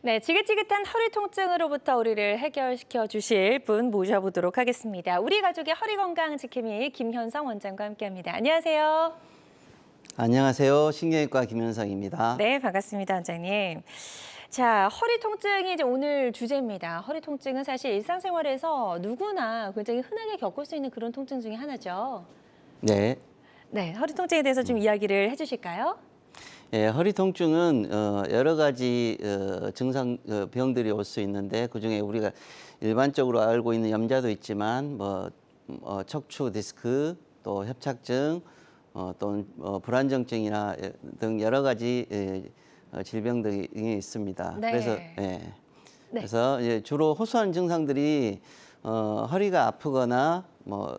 네, 지긋지긋한 허리 통증으로부터 우리를 해결시켜 주실 분 모셔보도록 하겠습니다. 우리 가족의 허리 건강 지킴이 김현성 원장과 함께합니다. 안녕하세요. 안녕하세요. 신경외과 김현성입니다. 네, 반갑습니다, 원장님. 자, 허리 통증이 이제 오늘 주제입니다. 허리 통증은 사실 일상생활에서 누구나 굉장히 흔하게 겪을 수 있는 그런 통증 중에 하나죠. 네. 네, 허리 통증에 대해서 좀 이야기를 해주실까요? 예, 허리 통증은 여러 가지 증상 병들이 올 수 있는데 그중에 우리가 일반적으로 알고 있는 염좌도 있지만 척추 디스크 또 협착증 또는 불안정증이나 등 여러 가지 질병들이 있습니다. 네. 그래서 네. 그래서 이제 주로 호소하는 증상들이 허리가 아프거나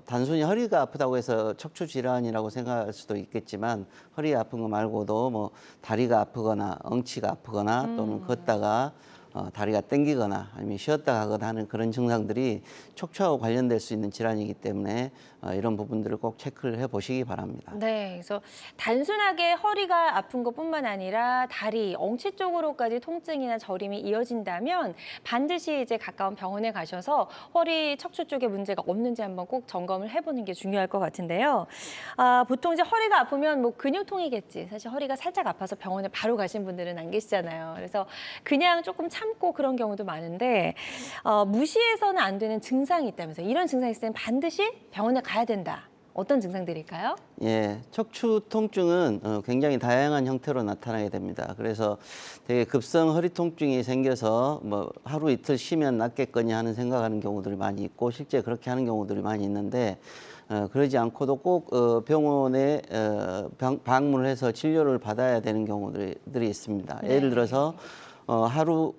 단순히 허리가 아프다고 해서 척추 질환이라고 생각할 수도 있겠지만 허리 아픈 거 말고도 다리가 아프거나 엉치가 아프거나 또는 걷다가 다리가 땡기거나 아니면 쉬었다 가거나 하는 그런 증상들이 척추하고 관련될 수 있는 질환이기 때문에 이런 부분들을 꼭 체크를 해보시기 바랍니다. 네, 그래서 단순하게 허리가 아픈 것뿐만 아니라 다리, 엉치 쪽으로까지 통증이나 저림이 이어진다면 반드시 이제 가까운 병원에 가셔서 허리, 척추 쪽에 문제가 없는지 한번 꼭 점검을 해보는 게 중요할 것 같은데요. 보통 이제 허리가 아프면 근육통이겠지. 사실 허리가 살짝 아파서 병원에 바로 가신 분들은 안 계시잖아요. 그래서 그냥 조금 참고 그런 경우도 많은데 무시해서는 안 되는 증상이 있다면서요. 이런 증상이 있을 때는 반드시 병원에 가야 된다. 어떤 증상들일까요? 예, 척추 통증은 굉장히 다양한 형태로 나타나게 됩니다. 그래서 되게 급성 허리 통증이 생겨서 하루 이틀 쉬면 낫겠거니 하는 생각하는 경우들이 많이 있고 실제 그렇게 하는 경우들이 많이 있는데 그러지 않고도 꼭 병원에 방문을 해서 진료를 받아야 되는 경우들이 있습니다. 네. 예를 들어서 하루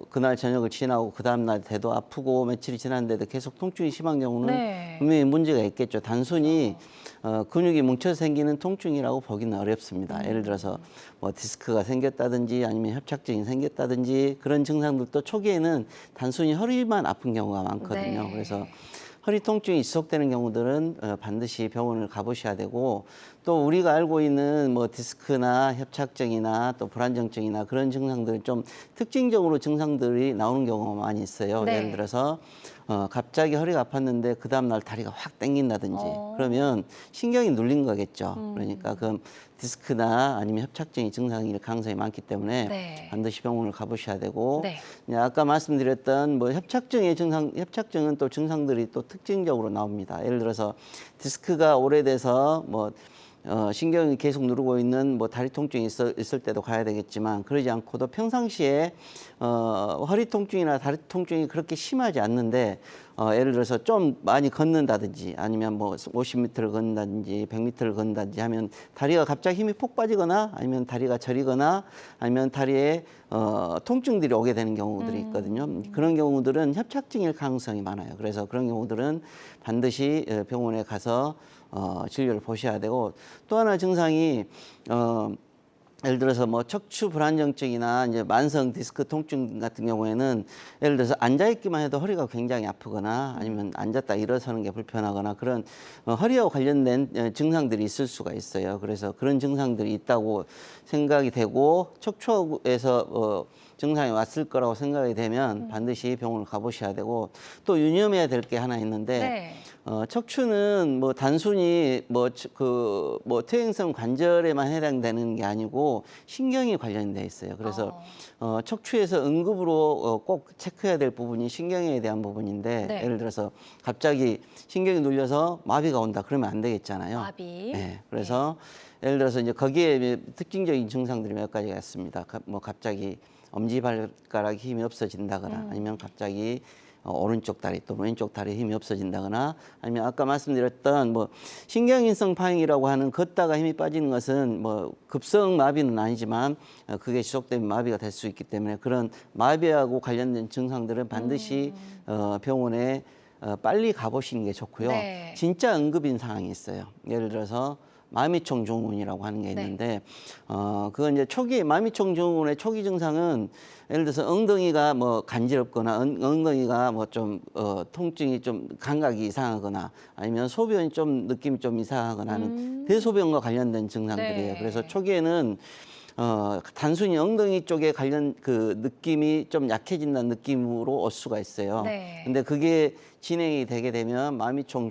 그날 저녁을 지나고 그 다음날 대도 아프고 며칠이 지났는데도 계속 통증이 심한 경우는 네. 분명히 문제가 있겠죠. 단순히 근육이 뭉쳐서 생기는 통증이라고 보기는 어렵습니다. 예를 들어서 디스크가 생겼다든지 아니면 협착증이 생겼다든지 그런 증상들도 초기에는 단순히 허리만 아픈 경우가 많거든요. 네. 그래서 허리 통증이 지속되는 경우들은 반드시 병원을 가보셔야 되고 또 우리가 알고 있는 디스크나 협착증이나 또 불안정증이나 그런 증상들은 좀 특징적으로 증상들이 나오는 경우가 많이 있어요. 네. 예를 들어서 갑자기 허리가 아팠는데 그 다음날 다리가 확 땡긴다든지 그러면 신경이 눌린 거겠죠. 그러니까 그럼 디스크나 아니면 협착증이 증상일 가능성이 많기 때문에 네. 반드시 병원을 가보셔야 되고 네. 아까 말씀드렸던 협착증은 또 증상들이 또 특징적으로 나옵니다. 예를 들어서 디스크가 오래돼서 신경이 계속 누르고 있는 다리 통증이 있을 때도 가야 되겠지만 그러지 않고도 평상시에 허리 통증이나 다리 통증이 그렇게 심하지 않는데 예를 들어서 좀 많이 걷는다든지 아니면 50m를 걷는다든지 100m를 걷는다든지 하면 다리가 갑자기 힘이 폭 빠지거나 아니면 다리가 저리거나 아니면 다리에 통증들이 오게 되는 경우들이 있거든요. 그런 경우들은 협착증일 가능성이 많아요. 그래서 그런 경우들은 반드시 병원에 가서 진료를 보셔야 되고 또 하나 증상이 예를 들어서 척추 불안정증이나 이제 만성 디스크 통증 같은 경우에는 예를 들어서 앉아있기만 해도 허리가 굉장히 아프거나 아니면 앉았다 일어서는 게 불편하거나 그런 허리와 관련된 증상들이 있을 수가 있어요. 그래서 그런 증상들이 있다고 생각이 되고 척추에서 증상이 왔을 거라고 생각이 되면 반드시 병원을 가보셔야 되고 또 유념해야 될 게 하나 있는데 네. 척추는 단순히 퇴행성 관절에만 해당되는 게 아니고 신경이 관련돼 있어요. 그래서 척추에서 응급으로 꼭 체크해야 될 부분이 신경에 대한 부분인데 네. 예를 들어서 갑자기 신경이 눌려서 마비가 온다 그러면 안 되겠잖아요. 마비. 네. 그래서 예를 들어서 이제 거기에 특징적인 증상들이 몇 가지가 있습니다. 갑자기 엄지발가락에 힘이 없어진다거나 아니면 갑자기 오른쪽 다리 또 왼쪽 다리에 힘이 없어진다거나 아니면 아까 말씀드렸던 신경인성 파행이라고 하는 걷다가 힘이 빠지는 것은 급성 마비는 아니지만 그게 지속되면 마비가 될 수 있기 때문에 그런 마비하고 관련된 증상들은 반드시 병원에 빨리 가보시는 게 좋고요. 네. 진짜 응급인 상황이 있어요. 예를 들어서 마미총 증후군이라고 하는 게 있는데 그건 이제 마미총 증후군의 초기 증상은 예를 들어서 엉덩이가 간지럽거나 엉덩이가 좀 통증이 좀 감각이 이상하거나 아니면 소변이 좀 느낌이 좀 이상하거나 하는 대소변과 관련된 증상들이에요. 네. 그래서 초기에는 단순히 엉덩이 쪽에 관련 그 느낌이 좀 약해진다는 느낌으로 올 수가 있어요. 네. 근데 그게 진행이 되게 되면 마미총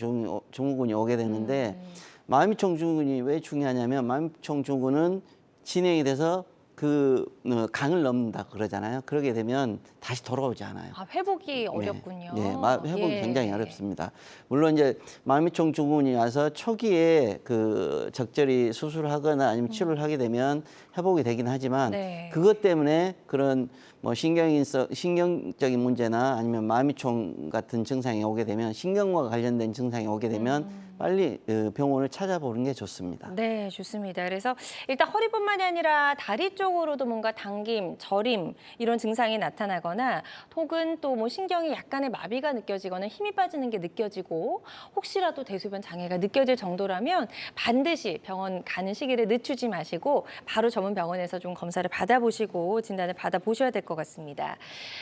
증후군이 오게 되는데 마미총 증후군이 왜 중요하냐면 마미총 증후군은 진행이 돼서 그 강을 넘는다 그러잖아요. 그러게 되면 다시 돌아오지 않아요. 아, 회복이 어렵군요. 네, 회복이 예. 굉장히 어렵습니다. 물론 이제 마미총 증후군이 와서 초기에 그 적절히 수술하거나 아니면 치료를 하게 되면 회복이 되긴 하지만 네. 그것 때문에 그런 뭐 신경적인 문제나 아니면 마미총 같은 증상이 오게 되면 신경과 관련된 증상이 오게 되면 빨리 병원을 찾아보는 게 좋습니다. 네, 좋습니다. 그래서 일단 허리뿐만이 아니라 다리 쪽으로도 뭔가 당김, 저림 이런 증상이 나타나거나 혹은 또 뭐 신경이 약간의 마비가 느껴지거나 힘이 빠지는 게 느껴지고 혹시라도 대소변 장애가 느껴질 정도라면 반드시 병원 가는 시기를 늦추지 마시고 바로 전문 병원에서 좀 검사를 받아보시고 진단을 받아보셔야 될 것 같습니다.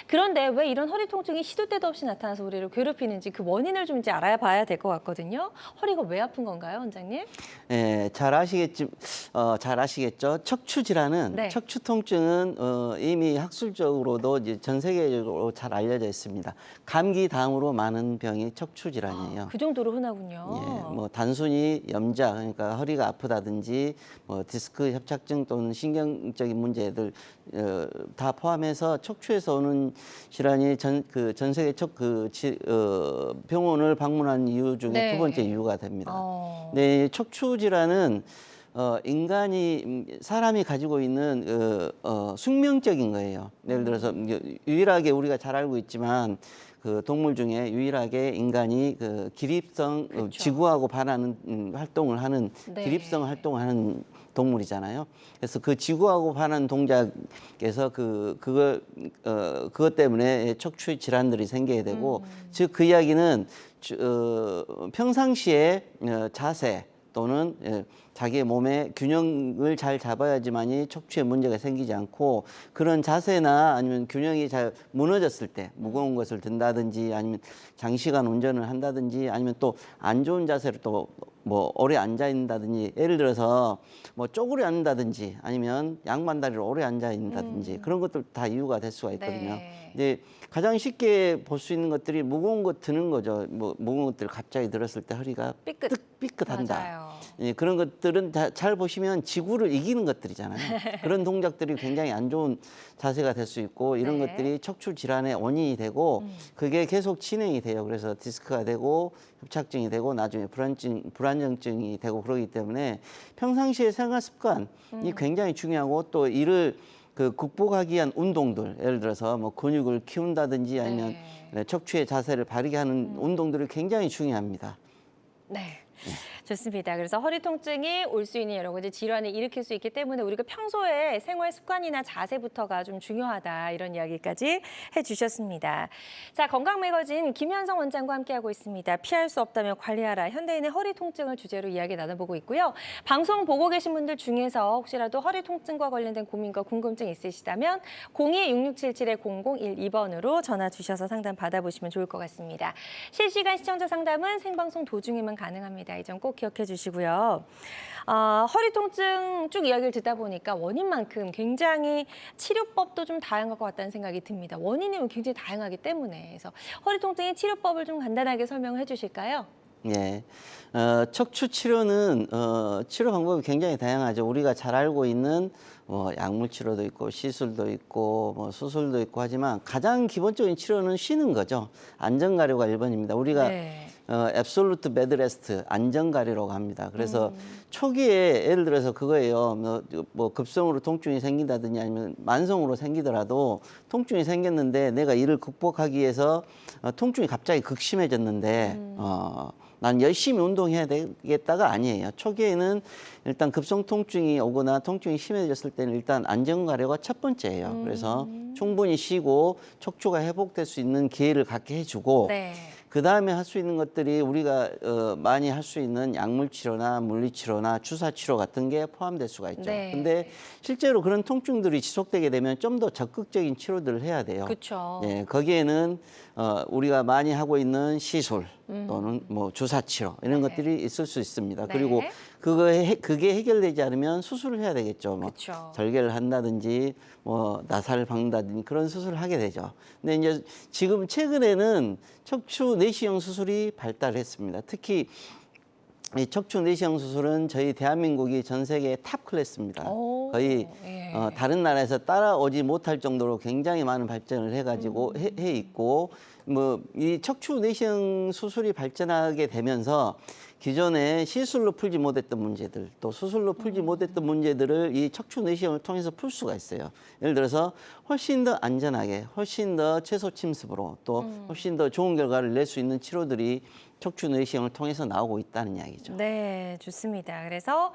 그런데 왜 이런 허리 통증이 시도 때도 없이 나타나서 우리를 괴롭히는지 그 원인을 좀 이제 알아봐야 될 것 같거든요. 허리가 왜 아픈 건가요, 원장님? 예, 잘 아시겠죠? 척추 질환은 네. 척추 통증은 이미 학술적으로도 이제 전 세계적으로 잘 알려져 있습니다. 감기 다음으로 많은 병이 척추 질환이에요. 그 정도로 흔하군요. 예, 뭐 단순히 염좌 그러니까 허리가 아프다든지 뭐 디스크 협착증 또는 신경적인 문제들 다 포함해서 척추에서 오는 질환이 전 세계 병원을 방문한 이유 중에 네. 두 번째 이유가 됩니다. 어. 네, 척추 질환은 사람이 가지고 있는 숙명적인 거예요. 예를 들어서 유일하게 우리가 잘 알고 있지만 그 동물 중에 유일하게 인간이 그 기립성 그렇죠. 지구하고 반하는 활동을 하는 네. 기립성 활동을 하는 동물이잖아요. 그래서 그 지구하고 반하는 동작에서 그것 때문에 척추 질환들이 생기게 되고 즉 그 이야기는 평상시에 자세 또는 자기의 몸의 균형을 잘 잡아야지만이 척추에 문제가 생기지 않고 그런 자세나 아니면 균형이 잘 무너졌을 때 무거운 것을 든다든지 아니면 장시간 운전을 한다든지 아니면 또 안 좋은 자세로 또 뭐 오래 앉아 있는다든지 예를 들어서 뭐 쪼그려 앉는다든지 아니면 양반다리로 오래 앉아 있는다든지 그런 것들 다 이유가 될 수가 있거든요. 네. 이제 가장 쉽게 볼 수 있는 것들이 무거운 것 드는 거죠. 뭐 무거운 것들 갑자기 들었을 때 허리가 삐끗한다. 맞아요. 예, 그런 것들은 잘 보시면 지구를 이기는 것들이잖아요. 그런 동작들이 굉장히 안 좋은 자세가 될 수 있고 이런 네. 것들이 척추 질환의 원인이 되고 그게 계속 진행이 돼요. 그래서 디스크가 되고 협착증이 되고 나중에 불안정증이 되고 그러기 때문에 평상시의 생활 습관이 굉장히 중요하고 또 이를 극복하기 위한 운동들 예를 들어서 뭐 근육을 키운다든지 아니면 척추의 자세를 바르게 하는 운동들이 굉장히 중요합니다. 네. 좋습니다. 그래서 허리 통증이 올 수 있는 여러 가지 질환을 일으킬 수 있기 때문에 우리가 평소에 생활 습관이나 자세부터가 좀 중요하다 이런 이야기까지 해주셨습니다. 자, 건강 매거진 김현성 원장과 함께하고 있습니다. 피할 수 없다면 관리하라. 현대인의 허리 통증을 주제로 이야기 나눠보고 있고요. 방송 보고 계신 분들 중에서 혹시라도 허리 통증과 관련된 고민과 궁금증 있으시다면 02-6677-0012번으로 전화 주셔서 상담 받아보시면 좋을 것 같습니다. 실시간 시청자 상담은 생방송 도중에만 가능합니다. 이 점 꼭 기억해 주시고요. 허리 통증 쭉 이야기를 듣다 보니까 원인만큼 굉장히 치료법도 좀 다양할 것 같다는 생각이 듭니다. 원인이 굉장히 다양하기 때문에. 그래서 허리 통증의 치료법을 좀 간단하게 설명을 해주실까요? 예. 척추 치료는 치료 방법이 굉장히 다양하죠. 우리가 잘 알고 있는 약물 치료도 있고 시술도 있고 뭐 수술도 있고 하지만 가장 기본적인 치료는 쉬는 거죠. 안전가려가 1번입니다. 우리가 absolute bed rest, 안전가려라고 합니다. 그래서 초기에 예를 들어서 그거예요. 뭐 급성으로 통증이 생긴다든지 아니면 만성으로 생기더라도 통증이 생겼는데 내가 이를 극복하기 위해서 통증이 갑자기 극심해졌는데 난 열심히 운동해야 되겠다가 아니에요. 초기에는 일단 급성 통증이 오거나 통증이 심해졌을 때는 일단 안전가려가 첫 번째예요. 그래서 충분히 쉬고 척추가 회복될 수 있는 기회를 갖게 해주고 네. 그 다음에 할 수 있는 것들이 우리가 많이 할 수 있는 약물 치료나 물리 치료나 주사 치료 같은 게 포함될 수가 있죠. 네. 근데 실제로 그런 통증들이 지속되게 되면 좀 더 적극적인 치료들을 해야 돼요. 그렇죠. 예, 거기에는 우리가 많이 하고 있는 시술 또는 뭐 주사 치료 이런 네. 것들이 있을 수 있습니다. 네. 그리고 그게 해결되지 않으면 수술을 해야 되겠죠. 뭐 그쵸. 절개를 한다든지 뭐 나사를 박는다든지 그런 수술을 하게 되죠. 근데 이제 지금 최근에는 척추 내시경 수술이 발달했습니다. 특히 이 척추 내시경 수술은 저희 대한민국이 전 세계 탑 클래스입니다. 오, 거의 예. 다른 나라에서 따라오지 못할 정도로 굉장히 많은 발전을 해가지고 해 있고 뭐 이 척추 내시경 수술이 발전하게 되면서 기존에 시술로 풀지 못했던 문제들 또 수술로 풀지 못했던 문제들을 이 척추 내시경을 통해서 풀 수가 있어요. 예를 들어서 훨씬 더 안전하게 훨씬 더 최소 침습으로 또 훨씬 더 좋은 결과를 낼 수 있는 치료들이 척추 내시경을 통해서 나오고 있다는 이야기죠. 네, 좋습니다. 그래서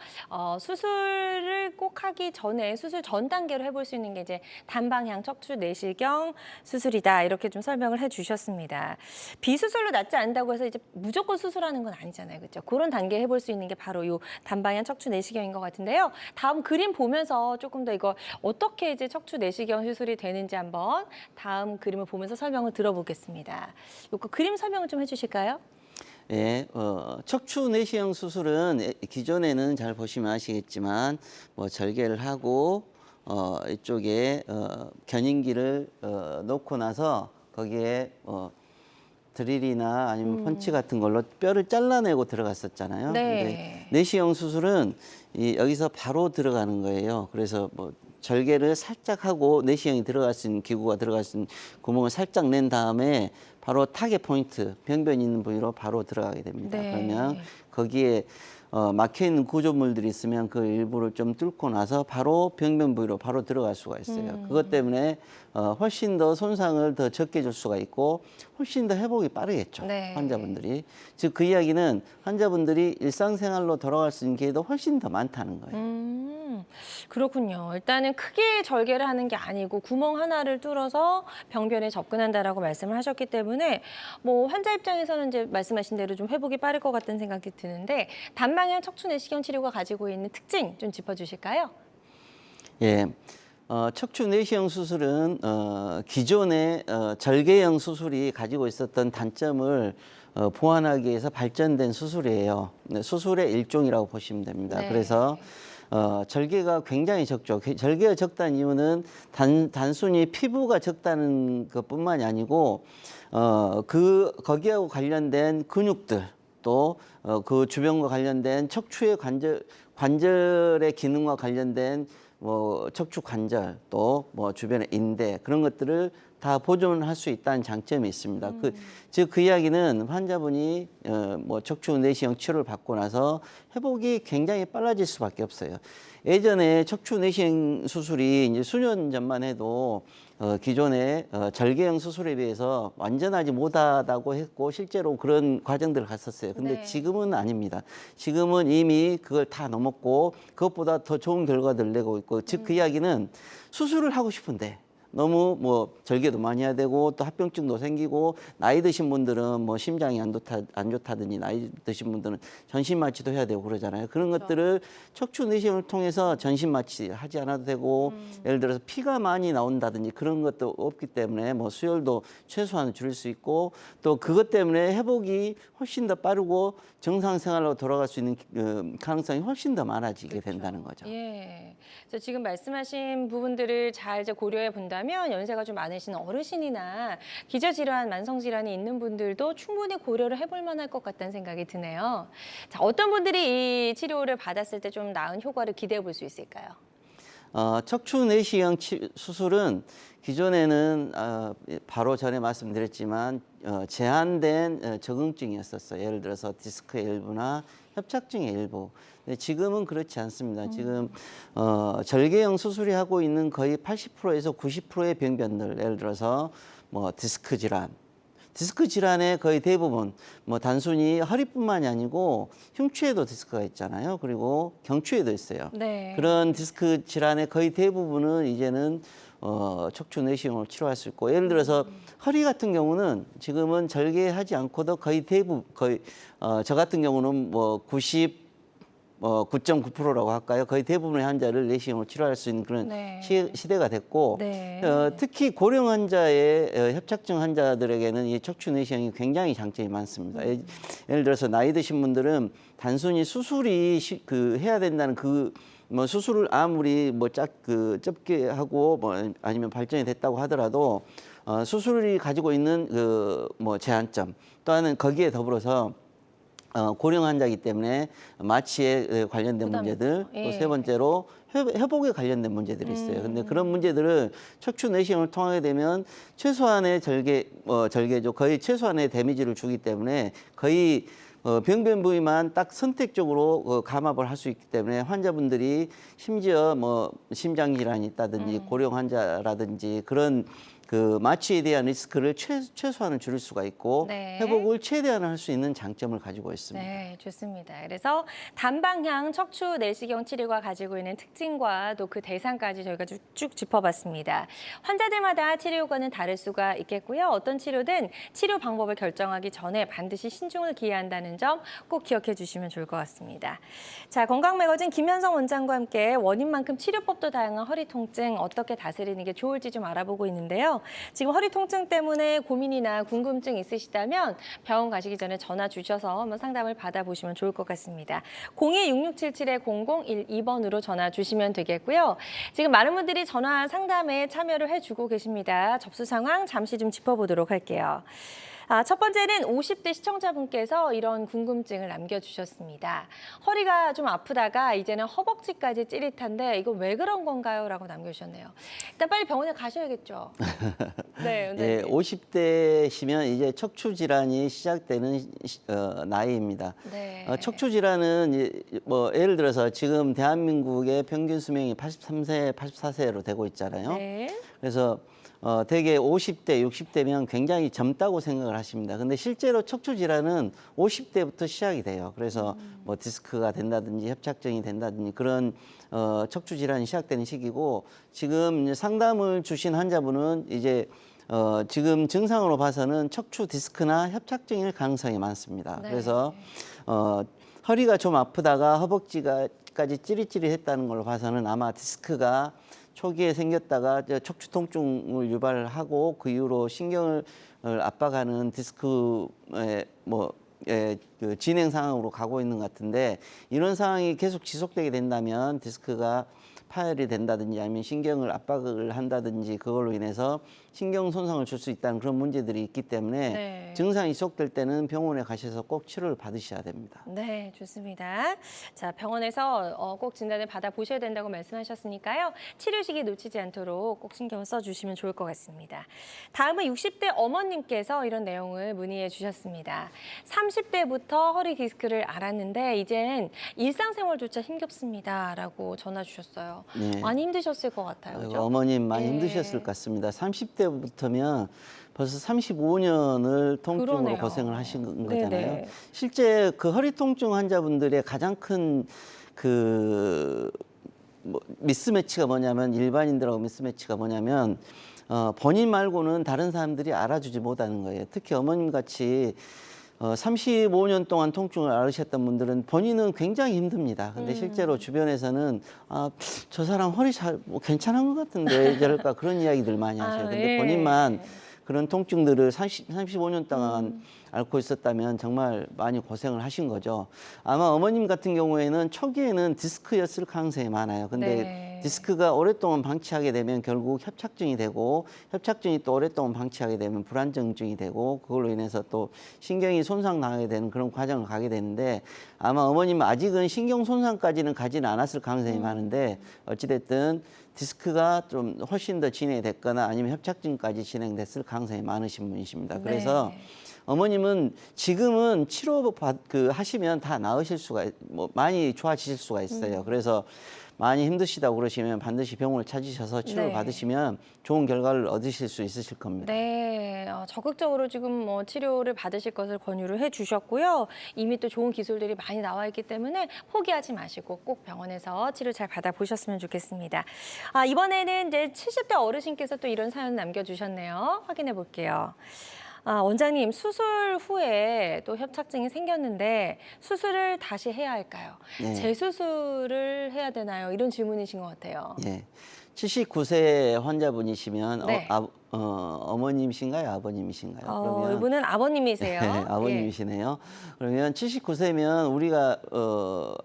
수술을 꼭 하기 전에 수술 전 단계로 해볼 수 있는 게 이제 단방향 척추 내시경 수술이다. 이렇게 좀 설명을 해주셨습니다. 비수술로 낫지 않는다고 해서 이제 무조건 수술하는 건 아니잖아요, 그렇죠? 그런 단계 해볼 수 있는 게 바로 이 단방향 척추 내시경인 것 같은데요. 다음 그림 보면서 조금 더 이거 어떻게 이제 척추 내시경 수술이 되는지 한번 다음 그림을 보면서 설명을 들어보겠습니다. 요거 그림 설명을 좀 해주실까요? 예, 척추 내시경 수술은 기존에는 잘 보시면 아시겠지만 뭐 절개를 하고 이쪽에 견인기를 놓고 나서 거기에 드릴이나 아니면 펀치 같은 걸로 뼈를 잘라내고 들어갔었잖아요. 네. 근데 내시경 수술은 여기서 바로 들어가는 거예요. 그래서 뭐 절개를 살짝 하고 내시경이 들어갈 수 있는 기구가 들어갈 수 있는 구멍을 살짝 낸 다음에 바로 타겟 포인트, 병변이 있는 부위로 바로 들어가게 됩니다. 네. 그러면 거기에 막혀 있는 구조물들이 있으면 그 일부를 좀 뚫고 나서 바로 병변 부위로 바로 들어갈 수가 있어요. 그것 때문에 훨씬 더 손상을 더 적게 줄 수가 있고 훨씬 더 회복이 빠르겠죠. 네. 환자분들이. 즉 그 이야기는 환자분들이 일상생활로 돌아갈 수 있는 기회도 훨씬 더 많다는 거예요. 그렇군요. 일단은 크게 절개를 하는 게 아니고 구멍 하나를 뚫어서 병변에 접근한다라고 말씀을 하셨기 때문에 뭐 환자 입장에서는 이제 말씀하신 대로 좀 회복이 빠를 것 같다는 생각이 드는데 단방향 척추 내시경 치료가 가지고 있는 특징 좀 짚어주실까요? 예. 척추 내시경 수술은 기존의 절개형 수술이 가지고 있었던 단점을 보완하기 위해서 발전된 수술이에요. 네, 수술의 일종이라고 보시면 됩니다. 네. 그래서 절개가 굉장히 적죠. 절개가 적다는 이유는 단순히 피부가 적다는 것뿐만이 아니고 거기하고 관련된 근육들 또 그 주변과 관련된 척추의 관절의 기능과 관련된 뭐 척추 관절 또 뭐 주변의 인대 그런 것들을 다 보존할 수 있다는 장점이 있습니다. 즉 그 이야기는 환자분이 뭐 척추 내시경 치료를 받고 나서 회복이 굉장히 빨라질 수밖에 없어요. 예전에 척추 내시경 수술이 이제 수년 전만 해도 기존의 절개형 수술에 비해서 완전하지 못하다고 했고 실제로 그런 과정들을 갔었어요. 근데 네. 지금은 아닙니다. 지금은 이미 그걸 다 넘었고 그것보다 더 좋은 결과들을 내고 있고 즉 그 이야기는 수술을 하고 싶은데 너무 뭐 절개도 많이 해야 되고 또 합병증도 생기고 나이 드신 분들은 뭐 심장이 안 좋다든지 나이 드신 분들은 전신 마취도 해야 되고 그러잖아요. 그런 것들을 척추 내시경을 통해서 전신 마취 하지 않아도 되고 예를 들어서 피가 많이 나온다든지 그런 것도 없기 때문에 뭐 수혈도 최소한 줄일 수 있고 또 그것 때문에 회복이 훨씬 더 빠르고 정상 생활로 돌아갈 수 있는 가능성이 훨씬 더 많아지게 된다는 거죠. 예. 그래서 지금 말씀하신 부분들을 잘 이제 고려해 본다면 연세가 좀 많으신 어르신이나 기저질환, 만성질환이 있는 분들도 충분히 고려를 해볼 만할 것 같다는 생각이 드네요. 자, 어떤 분들이 이 치료를 받았을 때 좀 나은 효과를 기대해 볼 수 있을까요? 척추 내시경 수술은 기존에는 바로 전에 말씀드렸지만 제한된 적응증이었었어요. 예를 들어서 디스크의 일부나 협착증의 일부. 근데 지금은 그렇지 않습니다. 지금 절개형 수술이 하고 있는 거의 80%에서 90%의 병변들, 예를 들어서 뭐 디스크 질환의 거의 대부분 뭐 단순히 허리뿐만이 아니고 흉추에도 디스크가 있잖아요. 그리고 경추에도 있어요. 네. 그런 디스크 질환의 거의 대부분은 이제는 척추 내시경으로 치료할 수 있고 예를 들어서 허리 같은 경우는 지금은 절개하지 않고도 거의 대부분 저 같은 경우는 뭐 9.9%라고 할까요? 거의 대부분의 환자를 내시경으로 치료할 수 있는 그런 네. 시대가 됐고 네. 특히 고령 환자의 협착증 환자들에게는 이 척추 내시경이 굉장히 장점이 많습니다. 예를 들어서 나이 드신 분들은 단순히 수술이 해야 된다는 뭐 수술을 아무리 좁게 하고 아니면 발전이 됐다고 하더라도 수술이 가지고 있는 제한점 또는 거기에 더불어서 고령 환자이기 때문에 마취에 관련된 부담이 문제들 있죠. 또 예. 세 번째로 회복에 관련된 문제들이 있어요. 근데 그런 문제들을 척추 내시경을 통하게 되면 최소한의 절개죠. 거의 최소한의 데미지를 주기 때문에 거의 병변 부위만 딱 선택적으로 감압을 할 수 있기 때문에 환자분들이 심지어 심장 질환이 있다든지 고령 환자라든지 그런 마취에 대한 리스크를 최소한을 줄일 수가 있고 네. 회복을 최대한 할 수 있는 장점을 가지고 있습니다. 네, 좋습니다. 그래서 단방향 척추 내시경 치료가 가지고 있는 특징과 또 그 대상까지 저희가 쭉 짚어봤습니다. 환자들마다 치료 효과는 다를 수가 있겠고요. 어떤 치료든 치료 방법을 결정하기 전에 반드시 신중을 기해야 한다는 점 꼭 기억해 주시면 좋을 것 같습니다. 자, 건강매거진 김현성 원장과 함께 원인만큼 치료법도 다양한 허리 통증 어떻게 다스리는 게 좋을지 좀 알아보고 있는데요. 지금 허리 통증 때문에 고민이나 궁금증 있으시다면 병원 가시기 전에 전화 주셔서 한번 상담을 받아보시면 좋을 것 같습니다. 02-6677-0012번으로 전화 주시면 되겠고요. 지금 많은 분들이 전화 상담에 참여를 해주고 계십니다. 접수 상황 잠시 좀 짚어보도록 할게요. 첫 번째는 50대 시청자분께서 이런 궁금증을 남겨주셨습니다. 허리가 좀 아프다가 이제는 허벅지까지 찌릿한데 이거 왜 그런 건가요? 라고 남겨주셨네요. 일단 빨리 병원에 가셔야겠죠. 네, 예, 50대시면 이제 척추 질환이 시작되는 나이입니다. 네. 척추 질환은 예를 들어서 지금 대한민국의 평균 수명이 83세, 84세로 되고 있잖아요. 네. 그래서 대개 50대, 60대면 굉장히 젊다고 생각을 하십니다. 근데 실제로 척추 질환은 50대부터 시작이 돼요. 그래서 디스크가 된다든지 협착증이 된다든지 그런 척추 질환이 시작되는 시기고 지금 이제 상담을 주신 환자분은 이제 지금 증상으로 봐서는 척추 디스크나 협착증일 가능성이 많습니다. 네. 그래서 허리가 좀 아프다가 허벅지까지 찌릿찌릿했다는 걸로 봐서는 아마 디스크가 초기에 생겼다가 척추 통증을 유발하고 그 이후로 신경을 압박하는 디스크의 그 진행 상황으로 가고 있는 것 같은데 이런 상황이 계속 지속되게 된다면 디스크가 파열이 된다든지 아니면 신경을 압박을 한다든지 그걸로 인해서 신경 손상을 줄 수 있다는 그런 문제들이 있기 때문에 네. 증상이 지속될 때는 병원에 가셔서 꼭 치료를 받으셔야 됩니다. 네, 좋습니다. 자, 병원에서 꼭 진단을 받아보셔야 된다고 말씀하셨으니까요. 치료 시기 놓치지 않도록 꼭 신경을 써주시면 좋을 것 같습니다. 다음은 60대 어머님께서 이런 내용을 문의해 주셨습니다. 30대부터 허리 디스크를 앓았는데 이젠 일상생활조차 힘겹습니다. 라고 전화 주셨어요. 네. 많이 힘드셨을 것 같아요. 아이고, 그죠? 어머님 많이 예. 힘드셨을 것 같습니다. 30대부터면 벌써 35년을 통증으로 그러네요. 고생을 하신 거잖아요. 네네. 실제 그 허리 통증 환자분들의 가장 큰 미스매치가 뭐냐면 일반인들하고 미스매치가 뭐냐면 본인 말고는 다른 사람들이 알아주지 못하는 거예요. 특히 어머님 같이 35년 동안 통증을 앓으셨던 분들은 본인은 굉장히 힘듭니다. 근데 실제로 주변에서는 저 사람 허리 괜찮은 것 같은데 왜 저럴까 그런 이야기들 많이 하셔요. 근데 예. 본인만 그런 통증들을 35년 동안 앓고 있었다면 정말 많이 고생을 하신 거죠. 아마 어머님 같은 경우에는 초기에는 디스크였을 가능성이 많아요. 근데 네. 디스크가 오랫동안 방치하게 되면 결국 협착증이 되고 협착증이 또 오랫동안 방치하게 되면 불안정증이 되고 그걸로 인해서 또 신경이 손상당하게 되는 그런 과정을 가게 되는데 아마 어머님은 아직은 신경 손상까지는 가지는 않았을 가능성이 많은데 어찌됐든 디스크가 좀 훨씬 더 진행됐거나 아니면 협착증까지 진행됐을 가능성이 많으신 분이십니다. 그래서 네. 어머님은 지금은 치료 하시면 다 나으실 수가 많이 좋아지실 수가 있어요. 그래서 많이 힘드시다고 그러시면 반드시 병원을 찾으셔서 치료를 네. 받으시면 좋은 결과를 얻으실 수 있으실 겁니다. 네, 적극적으로 지금 치료를 받으실 것을 권유를 해주셨고요. 이미 또 좋은 기술들이 많이 나와 있기 때문에 포기하지 마시고 꼭 병원에서 치료 잘 받아보셨으면 좋겠습니다. 이번에는 이제 70대 어르신께서 또 이런 사연 남겨주셨네요. 확인해 볼게요. 원장님, 수술 후에 또 협착증이 생겼는데 수술을 다시 해야 할까요? 네. 재수술을 해야 되나요? 이런 질문이신 것 같아요. 예. 79세 환자분이시면 네. 어머님이신가요? 아버님이신가요? 이분은 아버님이세요. 네, 예. 아버님이시네요. 그러면 79세면 우리가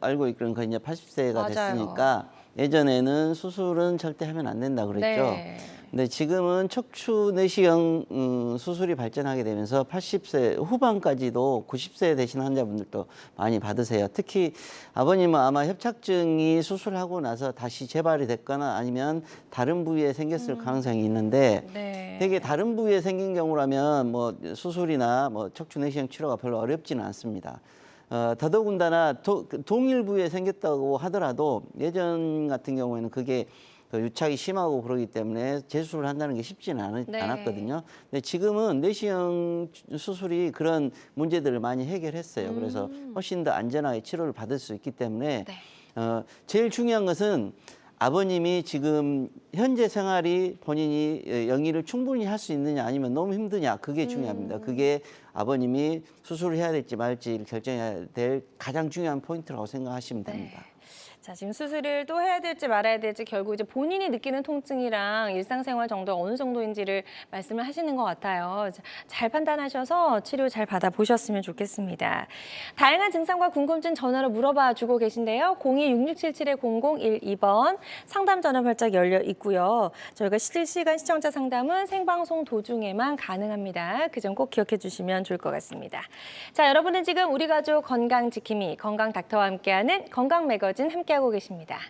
알고 있기로는 거의 이제 80세가 맞아요. 됐으니까 예전에는 수술은 절대 하면 안 된다 그랬죠. 네. 근데 지금은 척추 내시경 수술이 발전하게 되면서 80세 후반까지도 90세 되신 환자분들도 많이 받으세요. 특히 아버님은 아마 협착증이 수술하고 나서 다시 재발이 됐거나 아니면 다른 부위에 생겼을 가능성이 있는데 네. 되게 다른 부위에 생긴 경우라면 뭐 수술이나 뭐 척추 내시경 치료가 별로 어렵지는 않습니다. 더더군다나 동일 부위에 생겼다고 하더라도 예전 같은 경우에는 그게 유착이 심하고 그러기 때문에 재수술을 한다는 게 쉽지는 네. 않았거든요. 근데 지금은 내시경 수술이 그런 문제들을 많이 해결했어요. 그래서 훨씬 더 안전하게 치료를 받을 수 있기 때문에 네. 제일 중요한 것은 아버님이 지금 현재 생활이 본인이 영위를 충분히 할 수 있느냐 아니면 너무 힘드냐 그게 중요합니다. 그게 아버님이 수술을 해야 될지 말지 결정해야 될 가장 중요한 포인트라고 생각하시면 됩니다. 자, 지금 수술을 또 해야 될지 말아야 될지 결국 이제 본인이 느끼는 통증이랑 일상생활 정도 어느 정도인지를 말씀을 하시는 것 같아요. 잘 판단하셔서 치료 잘 받아보셨으면 좋겠습니다. 다양한 증상과 궁금증 전화로 물어봐 주고 계신데요. 02-6677-0012번 상담 전화 활짝 열려 있고요. 저희가 실시간 시청자 상담은 생방송 도중에만 가능합니다. 그 점 꼭 기억해 주시면 좋을 것 같습니다. 자, 여러분은 지금 우리 가족 건강 지킴이 건강 닥터와 함께하는 건강 매거진 함께하고 계십니다.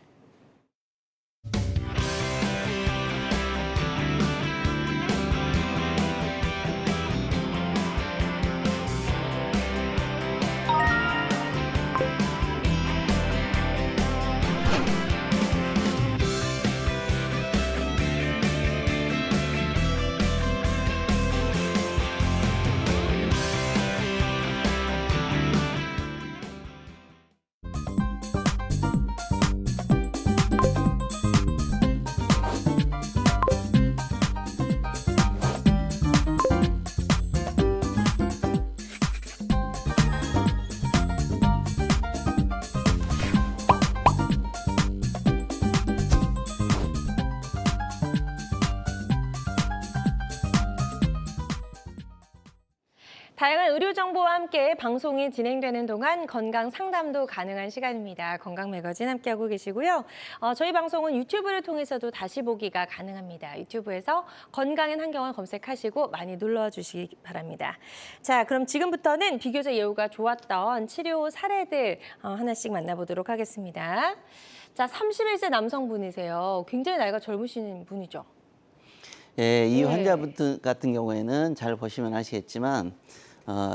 다양한 의료 정보와 함께 방송이 진행되는 동안 건강 상담도 가능한 시간입니다. 건강 매거진 함께하고 계시고요. 저희 방송은 유튜브를 통해서도 다시 보기가 가능합니다. 유튜브에서 건강엔 한경을 검색하시고 많이 눌러와 주시기 바랍니다. 자, 그럼 지금부터는 비교적 예후가 좋았던 치료 사례들 하나씩 만나보도록 하겠습니다. 자, 31세 남성분이세요. 굉장히 나이가 젊으신 분이죠. 예, 이 네. 환자분 같은 경우에는 잘 보시면 아시겠지만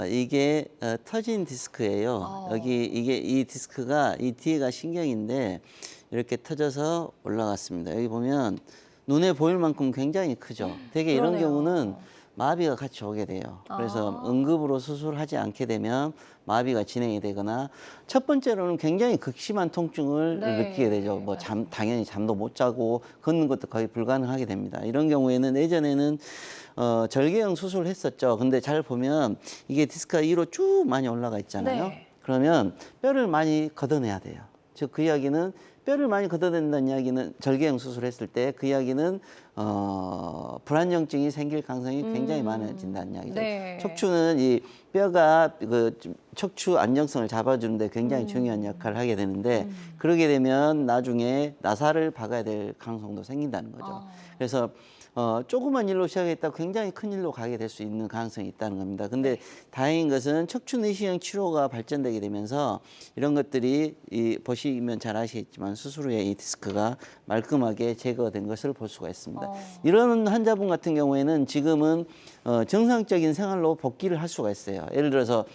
이게 터진 디스크예요. 이 디스크가 이 뒤에가 신경인데 이렇게 터져서 올라갔습니다. 여기 보면 눈에 보일 만큼 굉장히 크죠. 되게 이런 그러네요. 경우는 마비가 같이 오게 돼요. 그래서 응급으로 수술하지 않게 되면 마비가 진행이 되거나 첫 번째로는 굉장히 극심한 통증을 네. 느끼게 되죠. 뭐 당연히 잠도 못 자고 걷는 것도 거의 불가능하게 됩니다. 이런 경우에는 예전에는 절개형 수술을 했었죠. 근데 잘 보면 이게 디스크가 위로 쭉 많이 올라가 있잖아요. 네. 그러면 뼈를 많이 걷어내야 돼요. 즉 그 이야기는 뼈를 많이 걷어낸다는 이야기는 절개형 수술했을 때 그 이야기는 불안정증이 생길 가능성이 굉장히 많아진다는 이야기죠. 네. 척추는 이 뼈가 그 척추 안정성을 잡아주는데 굉장히 중요한 역할을 하게 되는데 그러게 되면 나중에 나사를 박아야 될 가능성도 생긴다는 거죠. 그래서 조그만 일로 시작했다가 굉장히 큰 일로 가게 될 수 있는 가능성이 있다는 겁니다. 근데 다행인 것은 척추 내시경 치료가 발전되게 되면서 이런 것들이 보시면 잘 아시겠지만 수술 후에 이 디스크가 말끔하게 제거된 것을 볼 수가 있습니다. 이런 환자분 같은 경우에는 지금은 정상적인 생활로 복귀를 할 수가 있어요. 예를 들어서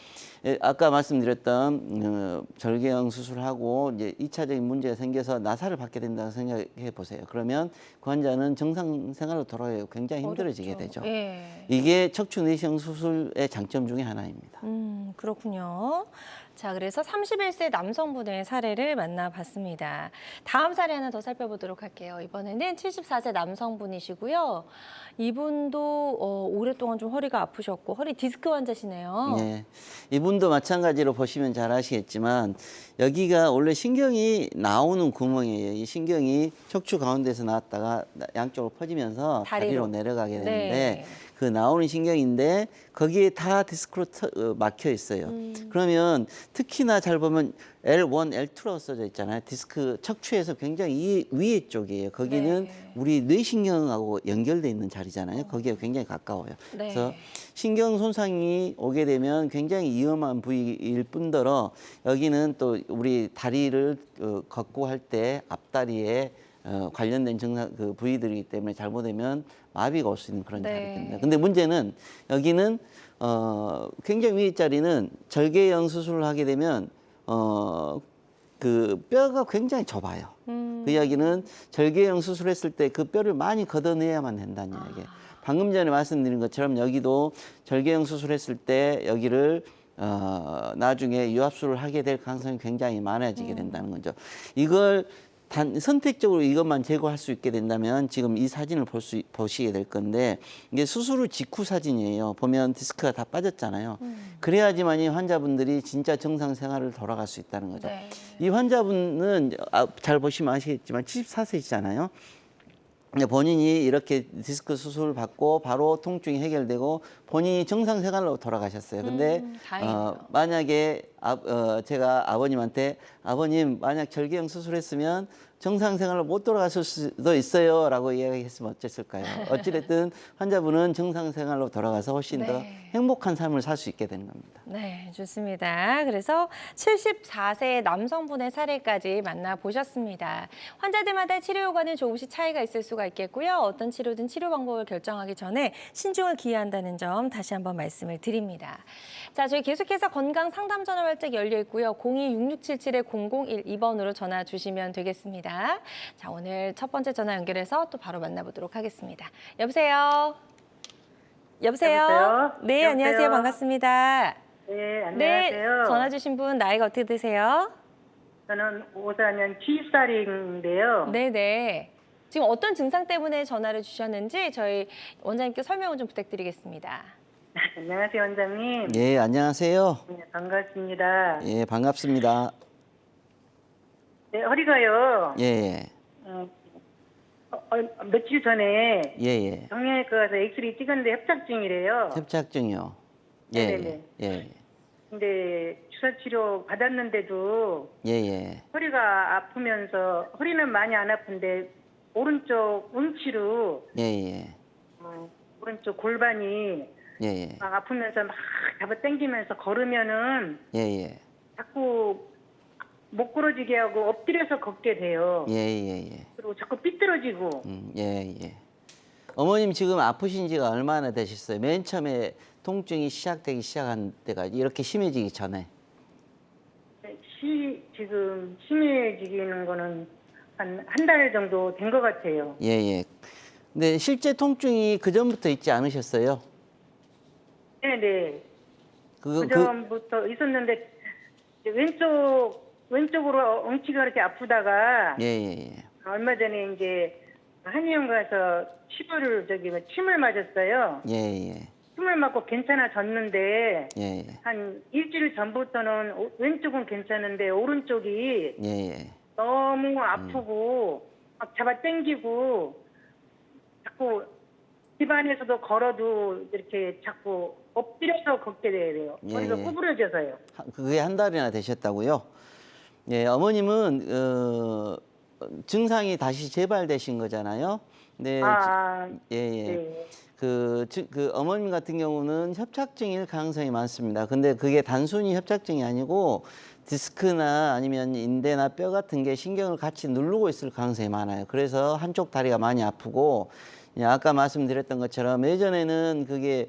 아까 말씀드렸던 절개형 수술하고 이제 2차적인 문제가 생겨서 나사를 받게 된다고 생각해 보세요. 그러면 그 환자는 정상 생활로 돌아가기 굉장히 힘들어지게 어렵죠. 되죠. 예. 이게 척추 내시경 수술의 장점 중에 하나입니다. 그렇군요. 자, 그래서 31세 남성분의 사례를 만나봤습니다. 다음 사례 하나 더 살펴보도록 할게요. 이번에는 74세 남성분이시고요. 이분도 오랫동안 좀 허리가 아프셨고 허리 디스크 환자시네요. 네. 이분도 마찬가지로 보시면 잘 아시겠지만 여기가 원래 신경이 나오는 구멍이에요. 이 신경이 척추 가운데서 나왔다가 양쪽으로 퍼지면서 다리로 내려가게 되는데 네. 그 나오는 신경인데 거기에 다 디스크로 막혀 있어요. 그러면 특히나 잘 보면 L1, L2라고 써져 있잖아요. 디스크 척추에서 굉장히 위에 쪽이에요. 거기는 네. 우리 뇌신경하고 연결돼 있는 자리잖아요. 거기에 굉장히 가까워요. 네. 그래서 신경 손상이 오게 되면 굉장히 위험한 부위일 뿐더러 여기는 또 우리 다리를 걷고 할 때 앞다리에 관련된 증상 그 부위들이기 때문에 잘못되면 마비가 올 수 있는 그런 네. 자리입니다. 근데 문제는 여기는 굉장히 위에 자리는 절개형 수술을 하게 되면 그 뼈가 굉장히 좁아요. 그 이야기는 절개형 수술했을 때 그 뼈를 많이 걷어내야만 된다는 이야기예요. 방금 전에 말씀드린 것처럼 여기도 절개형 수술했을 때 여기를 나중에 유압수를 하게 될 가능성이 굉장히 많아지게 된다는 거죠. 이걸 선택적으로 이것만 제거할 수 있게 된다면 지금 이 사진을 보시게 될 건데 이게 수술 후 직후 사진이에요. 보면 디스크가 다 빠졌잖아요. 그래야지만이 환자분들이 진짜 정상 생활을 돌아갈 수 있다는 거죠. 네. 이 환자분은 잘 보시면 아시겠지만 74세이잖아요. 본인이 이렇게 디스크 수술을 받고 바로 통증이 해결되고 본인이 정상 생활로 돌아가셨어요. 근데 다행이네요. 만약에 제가 아버님한테 아버님 만약 절개형 수술했으면 정상 생활로 못 돌아가실 수도 있어요라고 이야기했으면 어땠을까요? 어찌됐든 환자분은 정상 생활로 돌아가서 훨씬 더 네. 행복한 삶을 살 수 있게 되는 겁니다. 네, 좋습니다. 그래서 74세 남성분의 사례까지 만나보셨습니다. 환자들마다 치료 효과는 조금씩 차이가 있을 수가 있겠고요. 어떤 치료든 치료 방법을 결정하기 전에 신중을 기해한다는 점 다시 한번 말씀을 드립니다. 자, 저희 계속해서 건강 상담 전화 활짝 열려 있고요. 02-6677-0012번으로 전화 주시면 되겠습니다. 자, 오늘 첫 번째 전화 연결해서 또 바로 만나보도록 하겠습니다. 여보세요? 여보세요? 여보세요? 네, 여보세요? 안녕하세요. 반갑습니다. 네, 안녕하세요. 전화 주신 분 나이가 어떻게 되세요? 저는 54년 70살인데요. 네네. 지금 어떤 증상 때문에 전화를 주셨는지 저희 원장님께 설명을 좀 부탁드리겠습니다. 안녕하세요, 원장님. 예, 안녕하세요. 네, 반갑습니다. 예, 반갑습니다. 네, 허리가요. 예, 며칠 전에 예, 예. 정형외과 가서 엑스레이 찍었는데 협착증이래요. 협착증이요. 예, 네네네. 예, 근데 주사 치료 받았는데도 예, 예, 허리가 아프면서 허리는 많이 안 아픈데 오른쪽 응치로 예, 예, 오른쪽 골반이 예, 예, 막 아프면서 막 잡아당기면서 걸으면은 예, 예, 자꾸 못 걸어지게 하고 엎드려서 걷게 돼요. 예, 예, 그리고 자꾸 삐뚤어지고. 예, 예. 어머님 지금 아프신 지가 얼마나 되셨어요? 맨 처음에 통증이 시작되기 시작한 때가 이렇게 심해지기 전에. 지금 심해지는 거는 한 달 정도 된 것 같아요. 예, 예. 근데 실제 통증이 그 전부터 있지 않으셨어요? 네네. 그 그 전부터 있었는데 왼쪽으로 엉치가 이렇게 아프다가 예, 예, 예. 얼마 전에 이제 한의원 가서 침을 맞았어요. 예, 예. 침을 맞고 괜찮아졌는데 예, 예. 한 일주일 전부터는 왼쪽은 괜찮은데 오른쪽이 예, 예. 너무 아프고 막 잡아당기고 자꾸 집안에서도 걸어도 이렇게 자꾸 엎드려서 걷게 돼요. 예, 머리가 예. 구부러져서요. 그게 한 달이나 되셨다고요? 예, 어머님은 증상이 다시 재발되신 거잖아요. 네, 예, 예. 네. 그 어머님 같은 경우는 협착증일 가능성이 많습니다. 근데 그게 단순히 협착증이 아니고 디스크나 아니면 인대나 뼈 같은 게 신경을 같이 누르고 있을 가능성이 많아요. 그래서 한쪽 다리가 많이 아프고 아까 말씀드렸던 것처럼 예전에는 그게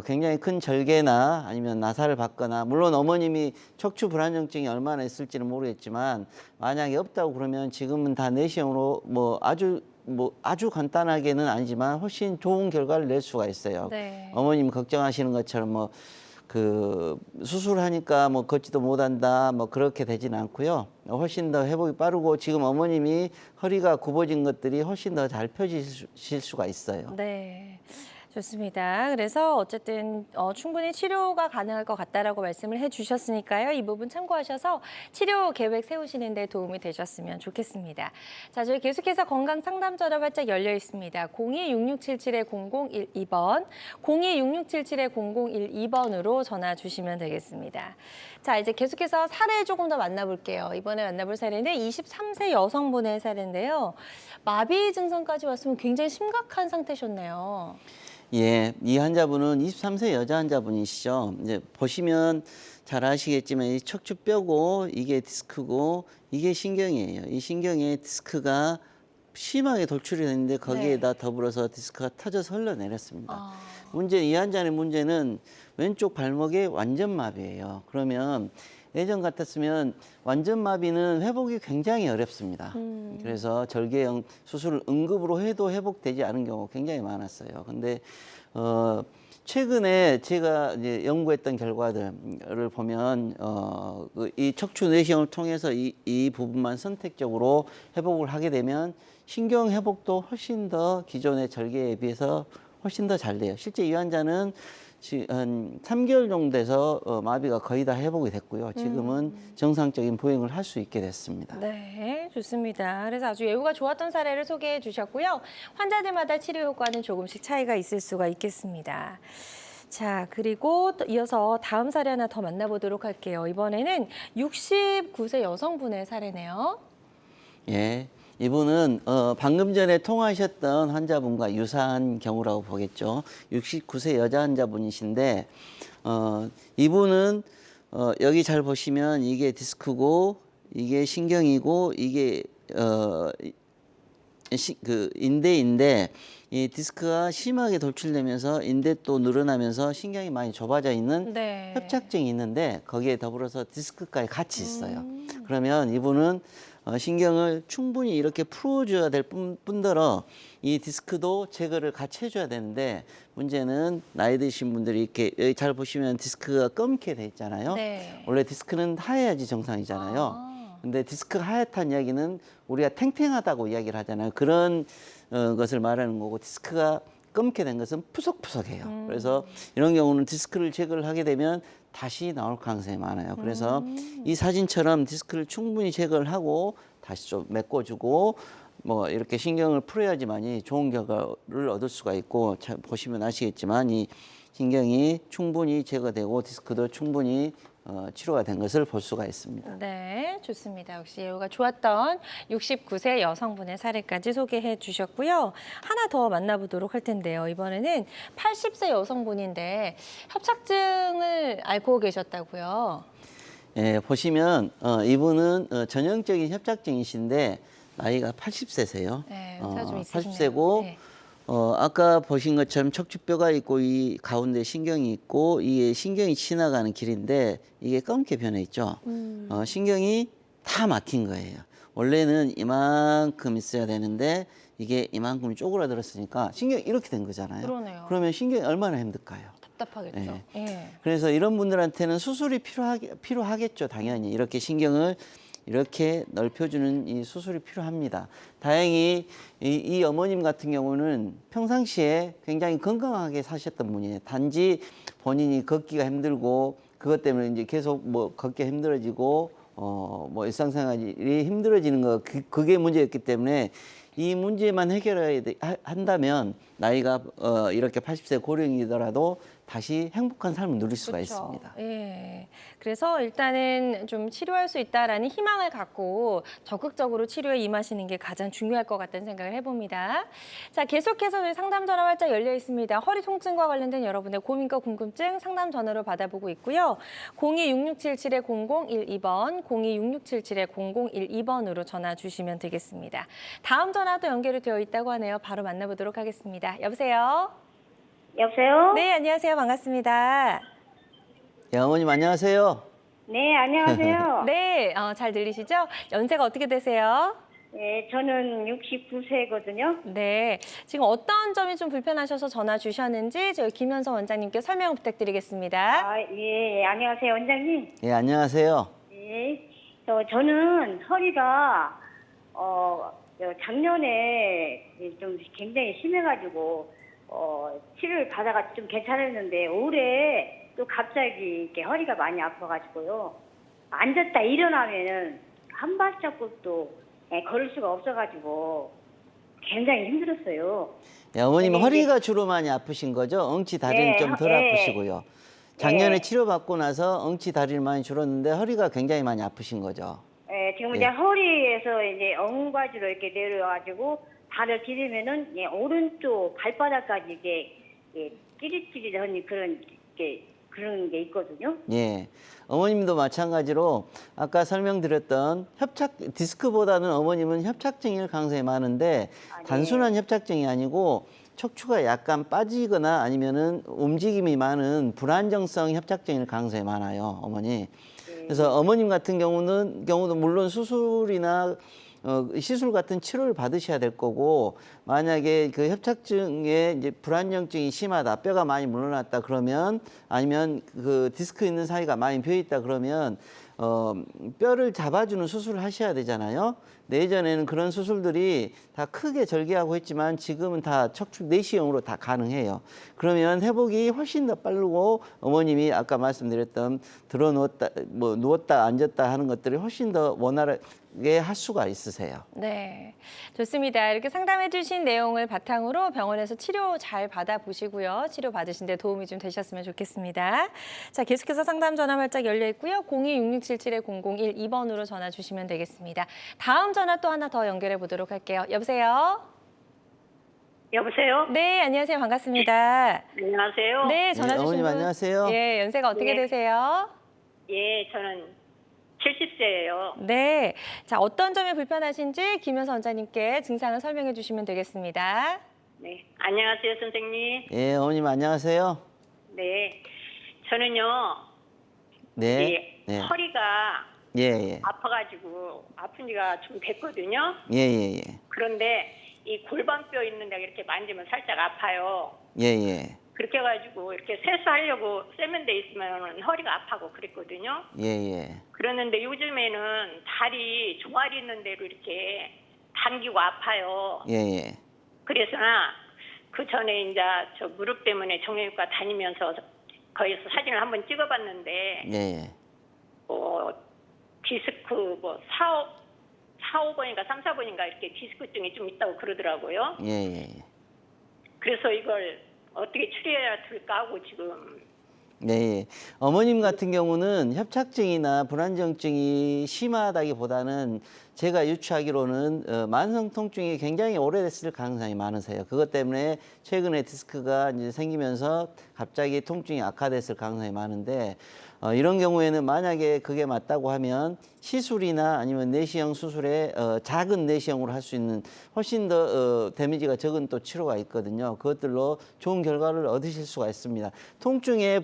굉장히 큰 절개나 아니면 나사를 받거나, 물론 어머님이 척추 불안정증이 얼마나 있을지는 모르겠지만 만약에 없다고 그러면 지금은 다 내시경으로 아주 간단하게는 아니지만 훨씬 좋은 결과를 낼 수가 있어요. 네. 어머님 걱정하시는 것처럼 수술하니까 걷지도 못한다 그렇게 되지는 않고요. 훨씬 더 회복이 빠르고 지금 어머님이 허리가 굽어진 것들이 훨씬 더 잘 펴지실 수가 있어요. 네. 좋습니다. 그래서 어쨌든 충분히 치료가 가능할 것 같다라고 말씀을 해주셨으니까요. 이 부분 참고하셔서 치료 계획 세우시는 데 도움이 되셨으면 좋겠습니다. 자, 저희 계속해서 건강 상담 전화 활짝 열려 있습니다. 02-6677-0012번, 02-6677-0012번으로 전화 주시면 되겠습니다. 자, 이제 계속해서 사례 조금 더 만나볼게요. 이번에 만나볼 사례는 23세 여성분의 사례인데요. 마비 증상까지 왔으면 굉장히 심각한 상태셨네요. 예, 이 환자분은 23세 여자 환자분이시죠. 이제 보시면 잘 아시겠지만 이 척추뼈고 이게 디스크고 이게 신경이에요. 이 신경에 디스크가 심하게 돌출이 됐는데 거기에다 더불어서 디스크가 터져서 흘러내렸습니다. 이 환자의 문제는 왼쪽 발목의 완전 마비예요. 그러면 예전 같았으면 완전 마비는 회복이 굉장히 어렵습니다. 그래서 절개형 수술을 응급으로 해도 회복되지 않은 경우가 굉장히 많았어요. 근데 최근에 제가 이제 연구했던 결과들을 보면 이 척추 내시경을 통해서 이 부분만 선택적으로 회복을 하게 되면 신경 회복도 훨씬 더 기존의 절개에 비해서 훨씬 더 잘 돼요. 실제 이 환자는 한 3개월 정도 돼서 마비가 거의 다 회복이 됐고요. 지금은 정상적인 보행을 할 수 있게 됐습니다. 네, 좋습니다. 그래서 아주 예후가 좋았던 사례를 소개해 주셨고요. 환자들마다 치료 효과는 조금씩 차이가 있을 수가 있겠습니다. 자, 그리고 또 이어서 다음 사례 하나 더 만나보도록 할게요. 이번에는 69세 여성분의 사례네요. 예. 이분은 방금 전에 통화하셨던 환자분과 유사한 경우라고 보겠죠. 69세 여자 환자분이신데 이분은 여기 잘 보시면 이게 디스크고 이게 신경이고 이게 인대인데 이 디스크가 심하게 돌출되면서 인대 또 늘어나면서 신경이 많이 좁아져 있는 협착증이 있는데 거기에 더불어서 디스크까지 같이 있어요. 그러면 이분은 신경을 충분히 이렇게 풀어줘야 될 뿐더러 이 디스크도 제거를 같이 해줘야 되는데 문제는 나이 드신 분들이 이렇게 여기 잘 보시면 디스크가 검게 돼 있잖아요. 원래 디스크는 하얘야지 정상이잖아요. 근데 디스크가 하얗다는 이야기는 우리가 탱탱하다고 이야기를 하잖아요. 그런 것을 말하는 거고 디스크가 검게 된 것은 푸석푸석해요. 그래서 이런 경우는 디스크를 제거를 하게 되면 다시 나올 가능성이 많아요. 그래서 이 사진처럼 디스크를 충분히 제거를 하고 다시 좀 메꿔주고 이렇게 신경을 풀어야지만이 좋은 결과를 얻을 수가 있고 보시면 아시겠지만 이 신경이 충분히 제거되고 디스크도 충분히 치료가 된 것을 볼 수가 있습니다. 네, 좋습니다. 역시 예후가 좋았던 69세 여성분의 사례까지 소개해 주셨고요. 하나 더 만나보도록 할 텐데요. 이번에는 80세 여성분인데 협착증을 앓고 계셨다고요. 예, 보시면 이분은 전형적인 협착증이신데 나이가 80세세요. 네, 연세가 좀 있으시네요. 80세고 네. 아까 보신 것처럼 척추뼈가 있고 이 가운데 신경이 있고 이게 신경이 지나가는 길인데 이게 검게 변해 있죠. 신경이 다 막힌 거예요. 원래는 이만큼 있어야 되는데 이게 이만큼 쪼그라들었으니까 신경이 이렇게 된 거잖아요. 그러네요. 그러면 신경이 얼마나 힘들까요? 답답하겠죠. 예. 그래서 이런 분들한테는 수술이 필요하겠죠. 당연히 이렇게 신경을 이렇게 넓혀주는 이 수술이 필요합니다. 다행히 이 어머님 같은 경우는 평상시에 굉장히 건강하게 사셨던 분이에요. 단지 본인이 걷기가 힘들고 그것 때문에 이제 계속 걷기 힘들어지고 일상생활이 힘들어지는 그게 문제였기 때문에 이 문제만 해결해야 한다면 나이가 이렇게 80세 고령이더라도 다시 행복한 삶을 누릴 수가 있습니다. 예. 그래서 일단은 좀 치료할 수 있다라는 희망을 갖고 적극적으로 치료에 임하시는 게 가장 중요할 것 같다는 생각을 해봅니다. 자, 계속해서 저희 상담 전화 활짝 열려 있습니다. 허리 통증과 관련된 여러분의 고민과 궁금증 상담 전화로 받아보고 있고요. 02-6677-0012번, 02-6677-0012번으로 전화 주시면 되겠습니다. 다음 전화도 연결이 되어 있다고 하네요. 바로 만나보도록 하겠습니다. 여보세요? 여보세요? 네, 안녕하세요. 반갑습니다. 예, 어머님 안녕하세요. 네, 안녕하세요. 네, 잘 들리시죠? 연세가 어떻게 되세요? 네, 저는 69세거든요. 네, 지금 어떤 점이 좀 불편하셔서 전화 주셨는지 저희 김현서 원장님께 설명 부탁드리겠습니다. 아, 예, 안녕하세요, 원장님. 예, 안녕하세요. 네. 저는 허리가, 작년에 좀 굉장히 심해가지고, 치료를 받아가 좀 괜찮았는데, 올해 또 갑자기 이렇게 허리가 많이 아파가지고요. 앉았다 일어나면은 한 발자국도 걸을 수가 없어가지고, 굉장히 힘들었어요. 예, 어머님 네, 허리가 주로 많이 아프신 거죠? 엉치 다리는 네, 좀 덜 네. 아프시고요. 작년에 네. 치료받고 나서 엉치 다리를 많이 줄었는데 허리가 굉장히 많이 아프신 거죠? 지금 예. 이제 허리에서 이제 엉바지로 이렇게 내려와가지고 발을 디디면은 오른쪽 발바닥까지 이게 찌릿찌릿한 그런 게 있거든요. 예. 어머님도 마찬가지로 아까 설명드렸던 디스크보다는 어머님은 협착증일 가능성이 많은데 아, 네. 단순한 협착증이 아니고 척추가 약간 빠지거나 아니면은 움직임이 많은 불안정성 협착증일 가능성이 많아요, 어머니. 그래서 어머님 같은 경우도 물론 수술이나 시술 같은 치료를 받으셔야 될 거고, 만약에 그 협착증에 이제 불안정증이 심하다, 뼈가 많이 물러났다 그러면, 아니면 그 디스크 있는 사이가 많이 비어 있다 그러면 뼈를 잡아주는 수술을 하셔야 되잖아요. 예전에는 그런 수술들이 다 크게 절개하고 했지만 지금은 다 척추 내시경으로 다 가능해요. 그러면 회복이 훨씬 더 빠르고 어머님이 아까 말씀드렸던 들어 누웠다, 뭐 누웠다 앉았다 하는 것들이 훨씬 더 원활하게 할 수가 있으세요. 네, 좋습니다. 이렇게 상담해 주신 내용을 바탕으로 병원에서 치료 잘 받아보시고요. 치료 받으신 데 도움이 좀 되셨으면 좋겠습니다. 자, 계속해서 상담 전화 활짝 열려 있고요. 02-6677-0012번으로 전화 주시면 되겠습니다. 다음 전화 또 하나 더 연결해 보도록 할게요. 여보세요? 여보세요? 네, 안녕하세요. 반갑습니다. 안녕하세요. 네, 전화 네, 주신 어머님 분. 안녕하세요. 예, 연세가 어떻게 네. 되세요? 예, 저는 70세예요. 네, 자, 어떤 점이 불편하신지 김현서 원장님께 증상을 설명해 주시면 되겠습니다. 네, 안녕하세요, 선생님. 예, 어머님 안녕하세요. 네, 저는요, 네. 이 네. 허리가 예, 예. 아파가지고 아픈 지가 좀 됐거든요. 예, 예, 예. 그런데 이 골반뼈 있는 데가 이렇게 만지면 살짝 아파요. 예, 예. 그렇게 해가지고 이렇게 세수하려고 세면대 있으면 허리가 아파고 그랬거든요. 예, 예. 그러는데 요즘에는 다리 종아리 있는 데로 이렇게 당기고 아파요. 예, 예. 그래서나 그 전에 이제 저 무릎 때문에 정형외과 다니면서 거기서 사진을 한번 찍어봤는데 예, 예. 디스크 4, 5번인가 3, 4번인가 이렇게 디스크증이 좀 있다고 그러더라고요. 예, 예. 그래서 이걸 어떻게 치료해야 될까 하고 지금. 네, 어머님 같은 경우는 협착증이나 불안정증이 심하다기보다는 제가 유추하기로는 만성 통증이 굉장히 오래됐을 가능성이 많으세요. 그것 때문에 최근에 디스크가 이제 생기면서 갑자기 통증이 악화됐을 가능성이 많은데 이런 경우에는 만약에 그게 맞다고 하면 시술이나 아니면 내시경 수술에 작은 내시경으로 할 수 있는 훨씬 더 데미지가 적은 또 치료가 있거든요. 그것들로 좋은 결과를 얻으실 수가 있습니다. 통증의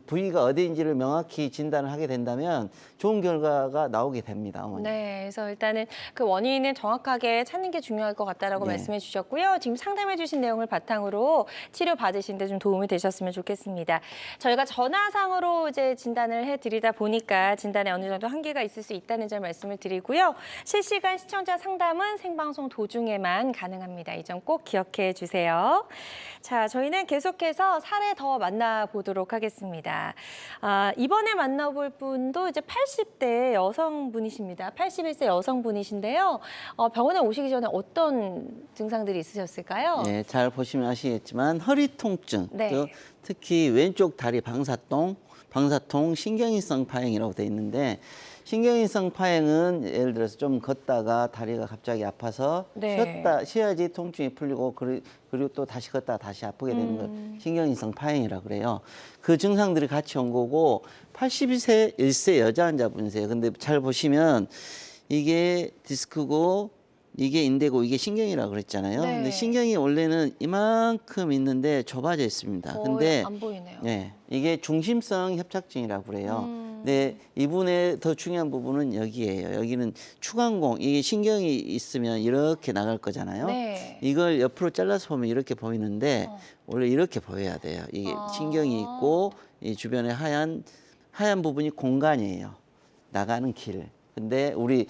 부위가 어디인지를 명확히 진단을 하게 된다면 좋은 결과가 나오게 됩니다, 어머니. 네, 그래서 일단은 그 원인을 정확하게 찾는 게 중요할 것 같다라고 네. 말씀해 주셨고요. 지금 상담해 주신 내용을 바탕으로 치료 받으신 데 좀 도움이 되셨으면 좋겠습니다. 저희가 전화상으로 이제 진단을 해드리다 보니까 진단에 어느 정도 한계가 있을 수 있다는 점 말씀을 드리고요. 실시간 시청자 상담은 생방송 도중에만 가능합니다. 이 점 꼭 기억해 주세요. 자, 저희는 계속해서 사례 더 만나보도록 하겠습니다. 이번에 만나볼 분도 이제 80대 여성분이십니다. 81세 여성분이신데요. 병원에 오시기 전에 어떤 증상들이 있으셨을까요? 네, 잘 보시면 아시겠지만 허리 통증, 네. 특히 왼쪽 다리 방사통 신경이성 파행이라고 돼 있는데 신경이성 파행은 예를 들어서 좀 걷다가 다리가 갑자기 아파서 네. 쉬어야지 통증이 풀리고 그리고 또 다시 걷다가 다시 아프게 되는 걸 신경이성 파행이라고 그래요. 그 증상들이 같이 온 거고 82세 1세 여자 환자분이세요. 근데 잘 보시면 이게 디스크고 이게 인대고 이게 신경이라고 그랬잖아요. 네. 근데 신경이 원래는 이만큼 있는데 좁아져 있습니다. 근데 안 보이네요. 네, 이게 중심성 협착증이라고 그래요. 근데 이분의 더 중요한 부분은 여기예요. 여기는 추간공, 이게 신경이 있으면 이렇게 나갈 거잖아요. 네. 이걸 옆으로 잘라서 보면 이렇게 보이는데 어. 원래 이렇게 보여야 돼요. 이게 아. 신경이 있고 이 주변에 하얀 부분이 공간이에요. 나가는 길. 근데 우리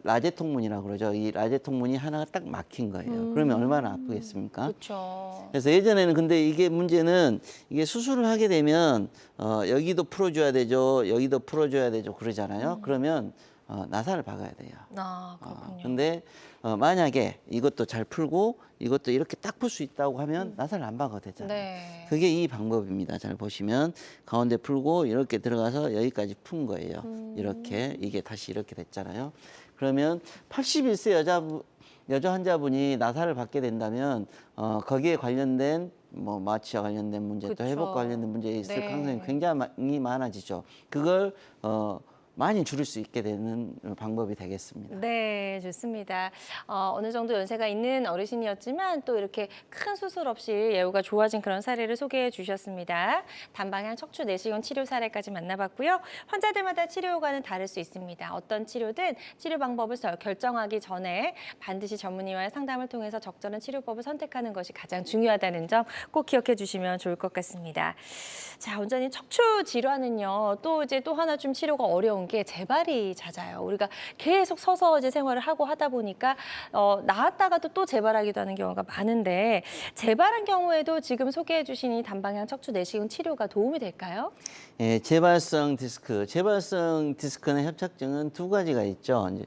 라제 통문이라고 그러죠. 이 라제 통문이 하나가 딱 막힌 거예요. 그러면 얼마나 아프겠습니까? 그렇죠. 그래서 예전에는 근데 이게 문제는 이게 수술을 하게 되면 여기도 풀어줘야 되죠. 여기도 풀어줘야 되죠. 그러잖아요. 그러면 나사를 박아야 돼요. 아, 그렇군요. 근데 만약에 이것도 잘 풀고 이것도 이렇게 딱 풀 수 있다고 하면 나사를 안 박아도 되잖아요. 네. 그게 이 방법입니다. 잘 보시면 가운데 풀고 이렇게 들어가서 여기까지 푼 거예요. 이렇게 이게 다시 이렇게 됐잖아요. 그러면 81세 여자 환자분이 나사를 받게 된다면 거기에 관련된 뭐 마취와 관련된 문제 또 그쵸. 회복과 관련된 문제에 있을 네. 가능성이 굉장히 많아지죠. 그걸 많이 줄일 수 있게 되는 방법이 되겠습니다. 네, 좋습니다. 어느 정도 연세가 있는 어르신이었지만 또 이렇게 큰 수술 없이 예후가 좋아진 그런 사례를 소개해 주셨습니다. 단방향 척추 내시경 치료 사례까지 만나봤고요. 환자들마다 치료 효과는 다를 수 있습니다. 어떤 치료든 치료 방법을 결정하기 전에 반드시 전문의와의 상담을 통해서 적절한 치료법을 선택하는 것이 가장 중요하다는 점 꼭 기억해 주시면 좋을 것 같습니다. 자, 원장님 척추 질환은요. 또 하나 좀 치료가 어려운 게 재발이 잦아요. 우리가 계속 서서 이제 생활을 하고 하다 보니까 나았다가도 또 재발하기도 하는 경우가 많은데 재발한 경우에도 지금 소개해 주신 이 단방향 척추 내시경 치료가 도움이 될까요? 예, 재발성 디스크는 협착증은 두 가지가 있죠. 이제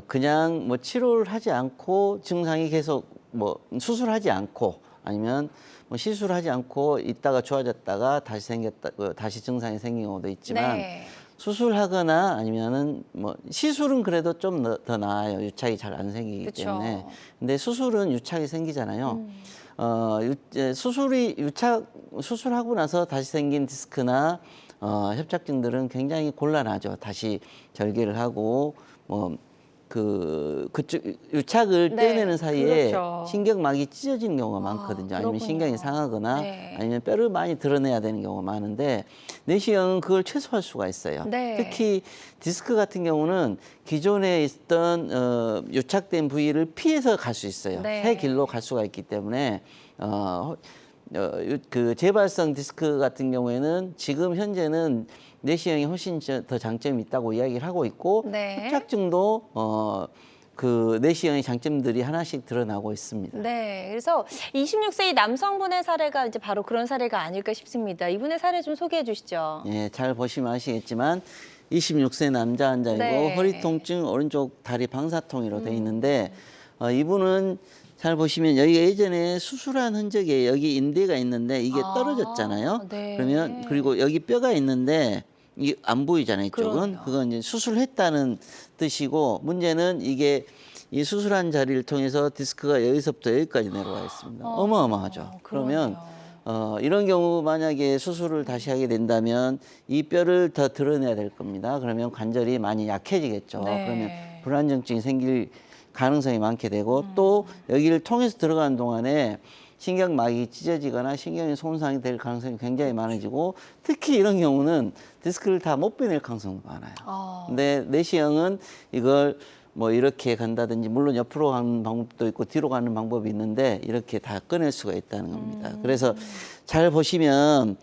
그냥 뭐 치료를 하지 않고 증상이 계속 뭐 수술하지 않고 아니면 뭐 시술하지 않고 있다가 좋아졌다가 다시 증상이 생긴 경우도 있지만 네. 수술하거나 아니면은 뭐 시술은 그래도 좀 더 나아요. 유착이 잘 안 생기기 그쵸. 때문에. 근데 수술은 유착이 생기잖아요. 수술하고 나서 다시 생긴 디스크나 협착증들은 굉장히 곤란하죠. 다시 절개를 하고 그쪽 유착을 네, 떼내는 사이에 그렇죠. 신경막이 찢어지는 경우가 많거든요. 아니면 그렇군요. 신경이 상하거나 네. 아니면 뼈를 많이 드러내야 되는 경우가 많은데 내시경은 그걸 최소화할 수가 있어요. 네. 특히 디스크 같은 경우는 기존에 있던 유착된 부위를 피해서 갈 수 있어요. 네. 새 길로 갈 수가 있기 때문에 그 재발성 디스크 같은 경우에는 지금 현재는 내시경이 훨씬 더 장점이 있다고 이야기를 하고 있고 네. 협착증도 그 내시경의 장점들이 하나씩 드러나고 있습니다. 네, 그래서 26세 남성분의 사례가 이제 바로 그런 사례가 아닐까 싶습니다. 이분의 사례 좀 소개해 주시죠. 예, 잘 보시면 아시겠지만 26세 남자 환자이고 네. 허리 통증, 오른쪽 다리 방사통으로 돼 있는데 이분은 잘 보시면 여기가 예전에 수술한 흔적이에요. 여기 인대가 있는데 이게 떨어졌잖아요. 네. 그러면 그리고 여기 뼈가 있는데 이게 안 보이잖아요. 이쪽은. 그러네요. 그건 이제 수술했다는 뜻이고 문제는 이게 이 수술한 자리를 통해서 디스크가 여기서부터 여기까지 내려와 있습니다. 어마어마하죠. 그러면 이런 경우 만약에 수술을 다시 하게 된다면 이 뼈를 더 드러내야 될 겁니다. 그러면 관절이 많이 약해지겠죠. 네. 그러면 불안정증이 생길 가능성이 많게 되고 또 여기를 통해서 들어가는 동안에 신경막이 찢어지거나 신경이 손상이 될 가능성이 굉장히 많아지고 특히 이런 경우는 디스크를 다 못 빼낼 가능성도 많아요. 근데 내시경은 이걸 뭐 이렇게 간다든지 물론 옆으로 가는 방법도 있고 뒤로 가는 방법이 있는데 이렇게 다 꺼낼 수가 있다는 겁니다. 그래서 잘 보시면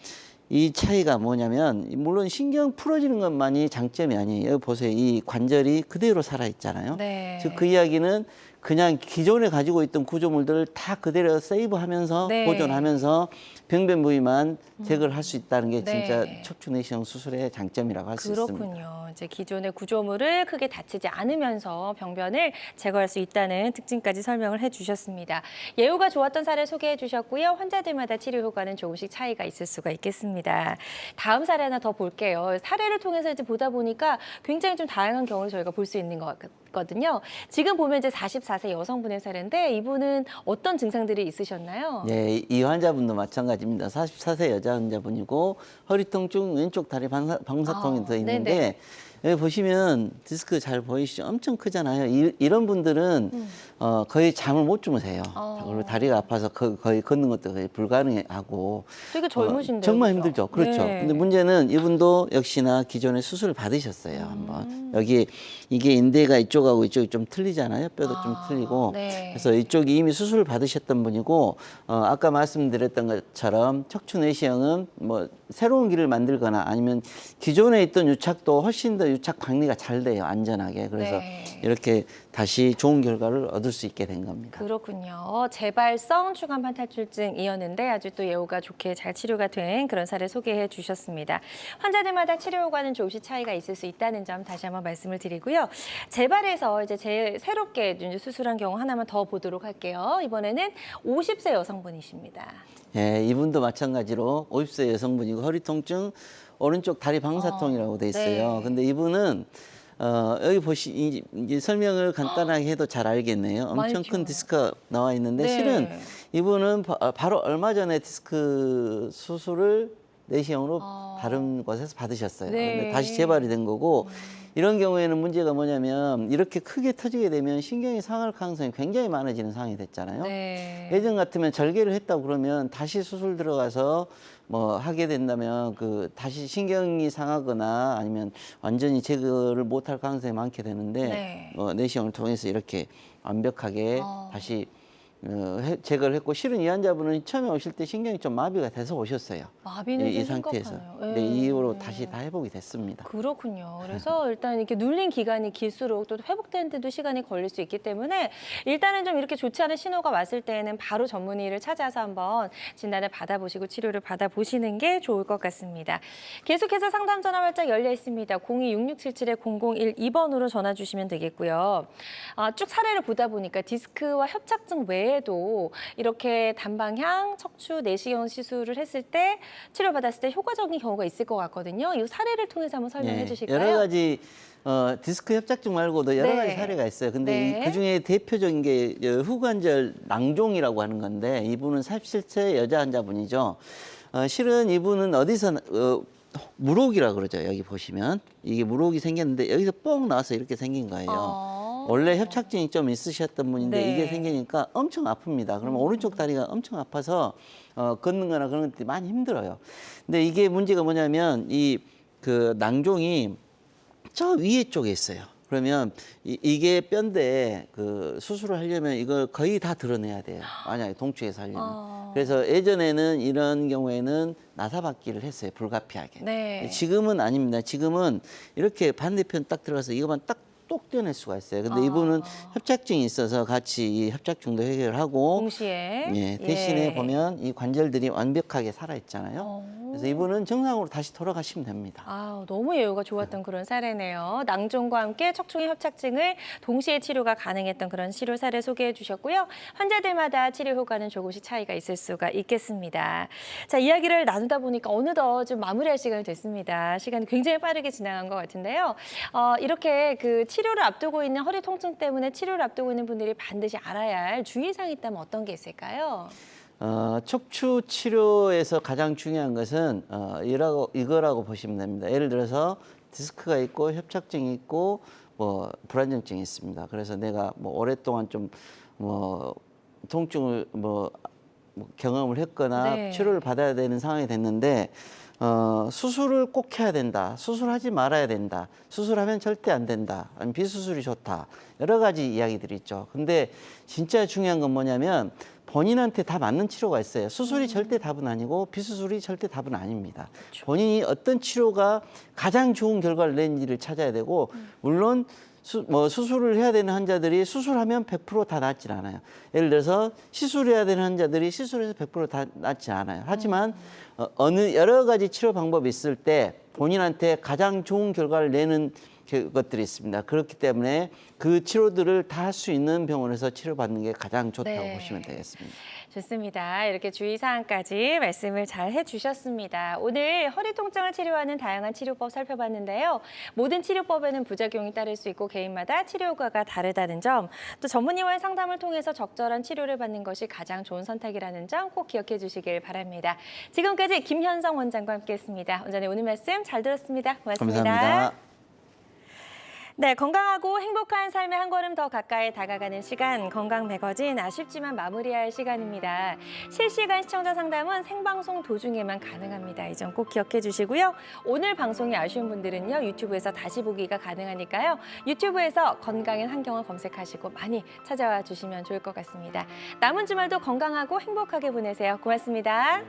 이 차이가 뭐냐면 물론 신경 풀어지는 것만이 장점이 아니에요. 여기 보세요. 이 관절이 그대로 살아 있잖아요. 네. 즉 그 이야기는 그냥 기존에 가지고 있던 구조물들을 다 그대로 세이브하면서 네. 보존하면서 병변 부위만 제거를 할 수 있다는 게 네. 진짜 척추 내시경 수술의 장점이라고 할 수 있습니다. 그렇군요. 이제 기존의 구조물을 크게 다치지 않으면서 병변을 제거할 수 있다는 특징까지 설명을 해주셨습니다. 예후가 좋았던 사례 소개해 주셨고요. 환자들마다 치료 효과는 조금씩 차이가 있을 수가 있겠습니다. 다음 사례 하나 더 볼게요. 사례를 통해서 이제 보다 보니까 굉장히 좀 다양한 경우를 저희가 볼 수 있는 것 같거든요. 지금 보면 이제 44세 여성분의 사례인데 이분은 어떤 증상들이 있으셨나요? 네, 이 환자분도 마찬가지입니다. 44세 여자 환자분이고 허리 통증, 왼쪽 다리 방사통이 더 있는데 네네. 여기 보시면 디스크 잘 보이시죠? 엄청 크잖아요. 이런 분들은 거의 잠을 못 주무세요. 그리고 다리가 아파서 거의 걷는 것도 거의 불가능하고. 되게 젊으신데요. 정말 그죠? 힘들죠. 그렇죠. 네. 근데 문제는 이분도 역시나 기존에 수술을 받으셨어요. 한번. 여기 이게 인대가 이쪽하고 이쪽이 좀 틀리잖아요. 뼈도 좀 틀리고. 네. 그래서 이쪽이 이미 수술을 받으셨던 분이고, 아까 말씀드렸던 것처럼 척추 내시경은 뭐 새로운 길을 만들거나 아니면 기존에 있던 유착도 훨씬 더 유착 방리가 잘 돼요. 안전하게. 그래서 네. 이렇게 다시 좋은 결과를 얻을 수 있게 된 겁니다. 그렇군요. 재발성 추간판 탈출증이었는데 아주 또 예후가 좋게 잘 치료가 된 그런 사례 소개해 주셨습니다. 환자들마다 치료 효과는 조금씩 차이가 있을 수 있다는 점 다시 한번 말씀을 드리고요. 재발에서 이제 새롭게 이제 수술한 경우 하나만 더 보도록 할게요. 이번에는 50세 여성분이십니다. 예, 이분도 마찬가지로 50세 여성분이고 허리 통증, 오른쪽 다리 방사통이라고 돼 있어요. 네. 근데 이분은 여기 이제 설명을 간단하게 해도 잘 알겠네요. 엄청 많이 큰 길어요. 디스크가 나와 있는데 네. 실은 이분은 바로 얼마 전에 디스크 수술을 내시경으로 다른 곳에서 받으셨어요. 네. 근데 다시 재발이 된 거고 이런 경우에는 문제가 뭐냐면 이렇게 크게 터지게 되면 신경이 상할 가능성이 굉장히 많아지는 상황이 됐잖아요. 네. 예전 같으면 절개를 했다고 그러면 다시 수술 들어가서 뭐 하게 된다면 다시 신경이 상하거나 아니면 완전히 제거를 못할 가능성이 많게 되는데 네. 내시경을 통해서 이렇게 완벽하게 다시 제거를 했고 실은 이 환자분은 처음에 오실 때 신경이 좀 마비가 돼서 오셨어요. 마비는 이 좀 상태에서. 심각하네요. 근데 예. 이 이후로 다시 다 회복이 됐습니다. 그렇군요. 그래서 일단 이렇게 눌린 기간이 길수록 또 회복되는데도 시간이 걸릴 수 있기 때문에 일단은 좀 이렇게 좋지 않은 신호가 왔을 때는 바로 전문의를 찾아서 한번 진단을 받아보시고 치료를 받아보시는 게 좋을 것 같습니다. 계속해서 상담 전화 활짝 열려 있습니다. 02-6677-0012번으로 전화 주시면 되겠고요. 쭉 사례를 보다 보니까 디스크와 협착증 외에도 이렇게 단방향 척추 내시경 시술을 했을 때 치료받았을 때 효과적인 경우가 있을 것 같거든요. 이 사례를 통해서 한번 설명해 주실까요? 여러 가지 디스크 협착증 말고도 여러 네. 가지 사례가 있어요. 근데 네. 그중에 대표적인 게 후관절 낭종이라고 하는 건데 이분은 47세 여자 환자분이죠. 실은 이분은 어디서 물혹이라고 그러죠. 여기 보시면 이게 물혹이 생겼는데 여기서 뽕 나와서 이렇게 생긴 거예요. 원래 협착증이 좀 있으셨던 분인데 네. 이게 생기니까 엄청 아픕니다. 그러면 오른쪽 다리가 엄청 아파서 걷는 거나 그런 것들이 많이 힘들어요. 근데 이게 문제가 뭐냐면 그 낭종이 저 위에 쪽에 있어요. 그러면 이게 뼈인데 수술을 하려면 이걸 거의 다 드러내야 돼요. 만약에 동축에서 하려면. 그래서 예전에는 이런 경우에는 나사받기를 했어요. 불가피하게. 네. 지금은 아닙니다. 지금은 이렇게 반대편 딱 들어가서 이것만 딱 똑 떼어낼 수가 있어요. 근데 이분은 협착증이 있어서 같이 이 협착증도 해결하고 동시에 예, 대신에 예. 보면 이 관절들이 완벽하게 살아있잖아요. 그래서 이분은 정상으로 다시 돌아가시면 됩니다. 너무 예후가 좋았던 그런 사례네요. 낭종과 함께 척추의 협착증을 동시에 치료가 가능했던 그런 치료 사례 소개해 주셨고요. 환자들마다 치료 효과는 조금씩 차이가 있을 수가 있겠습니다. 자, 이야기를 나누다 보니까 어느덧 좀 마무리할 시간이 됐습니다. 시간이 굉장히 빠르게 지나간 것 같은데요. 이렇게 치료를 앞두고 있는 허리 통증 때문에 치료를 앞두고 있는 분들이 반드시 알아야 할 주의사항이 있다면 어떤 게 있을까요? 척추 치료에서 가장 중요한 것은 이거라고 보시면 됩니다. 예를 들어서 디스크가 있고 협착증이 있고 뭐 불안정증이 있습니다. 그래서 내가 뭐 오랫동안 좀 뭐 통증을 경험을 했거나 네. 치료를 받아야 되는 상황이 됐는데 수술을 꼭 해야 된다. 수술하지 말아야 된다. 수술하면 절대 안 된다. 아니면 비수술이 좋다. 여러 가지 이야기들이 있죠. 근데 진짜 중요한 건 뭐냐면 본인한테 다 맞는 치료가 있어요. 수술이 절대 답은 아니고 비수술이 절대 답은 아닙니다. 그렇죠. 본인이 어떤 치료가 가장 좋은 결과를 내는지를 찾아야 되고 물론 수술을 해야 되는 환자들이 수술하면 100% 다 낫질 않아요. 예를 들어서 시술해야 되는 환자들이 시술해서 100% 다 낫지 않아요. 하지만 여러 가지 치료 방법이 있을 때 본인한테 가장 좋은 결과를 내는 것들이 있습니다. 그렇기 때문에 그 치료들을 다 할 수 있는 병원에서 치료받는 게 가장 좋다고 네. 보시면 되겠습니다. 좋습니다. 이렇게 주의사항까지 말씀을 잘 해주셨습니다. 오늘 허리 통증을 치료하는 다양한 치료법 살펴봤는데요. 모든 치료법에는 부작용이 따를 수 있고 개인마다 치료 효과가 다르다는 점, 또 전문의와의 상담을 통해서 적절한 치료를 받는 것이 가장 좋은 선택이라는 점 꼭 기억해 주시길 바랍니다. 지금까지 김현성 원장과 함께했습니다. 원장님 오늘 말씀 잘 들었습니다. 고맙습니다. 감사합니다. 네, 건강하고 행복한 삶의 한 걸음 더 가까이 다가가는 시간, 건강 매거진 아쉽지만 마무리할 시간입니다. 실시간 시청자 상담은 생방송 도중에만 가능합니다. 이 점 꼭 기억해 주시고요. 오늘 방송이 아쉬운 분들은요, 유튜브에서 다시 보기가 가능하니까요. 유튜브에서 건강인 환경을 검색하시고 많이 찾아와 주시면 좋을 것 같습니다. 남은 주말도 건강하고 행복하게 보내세요. 고맙습니다.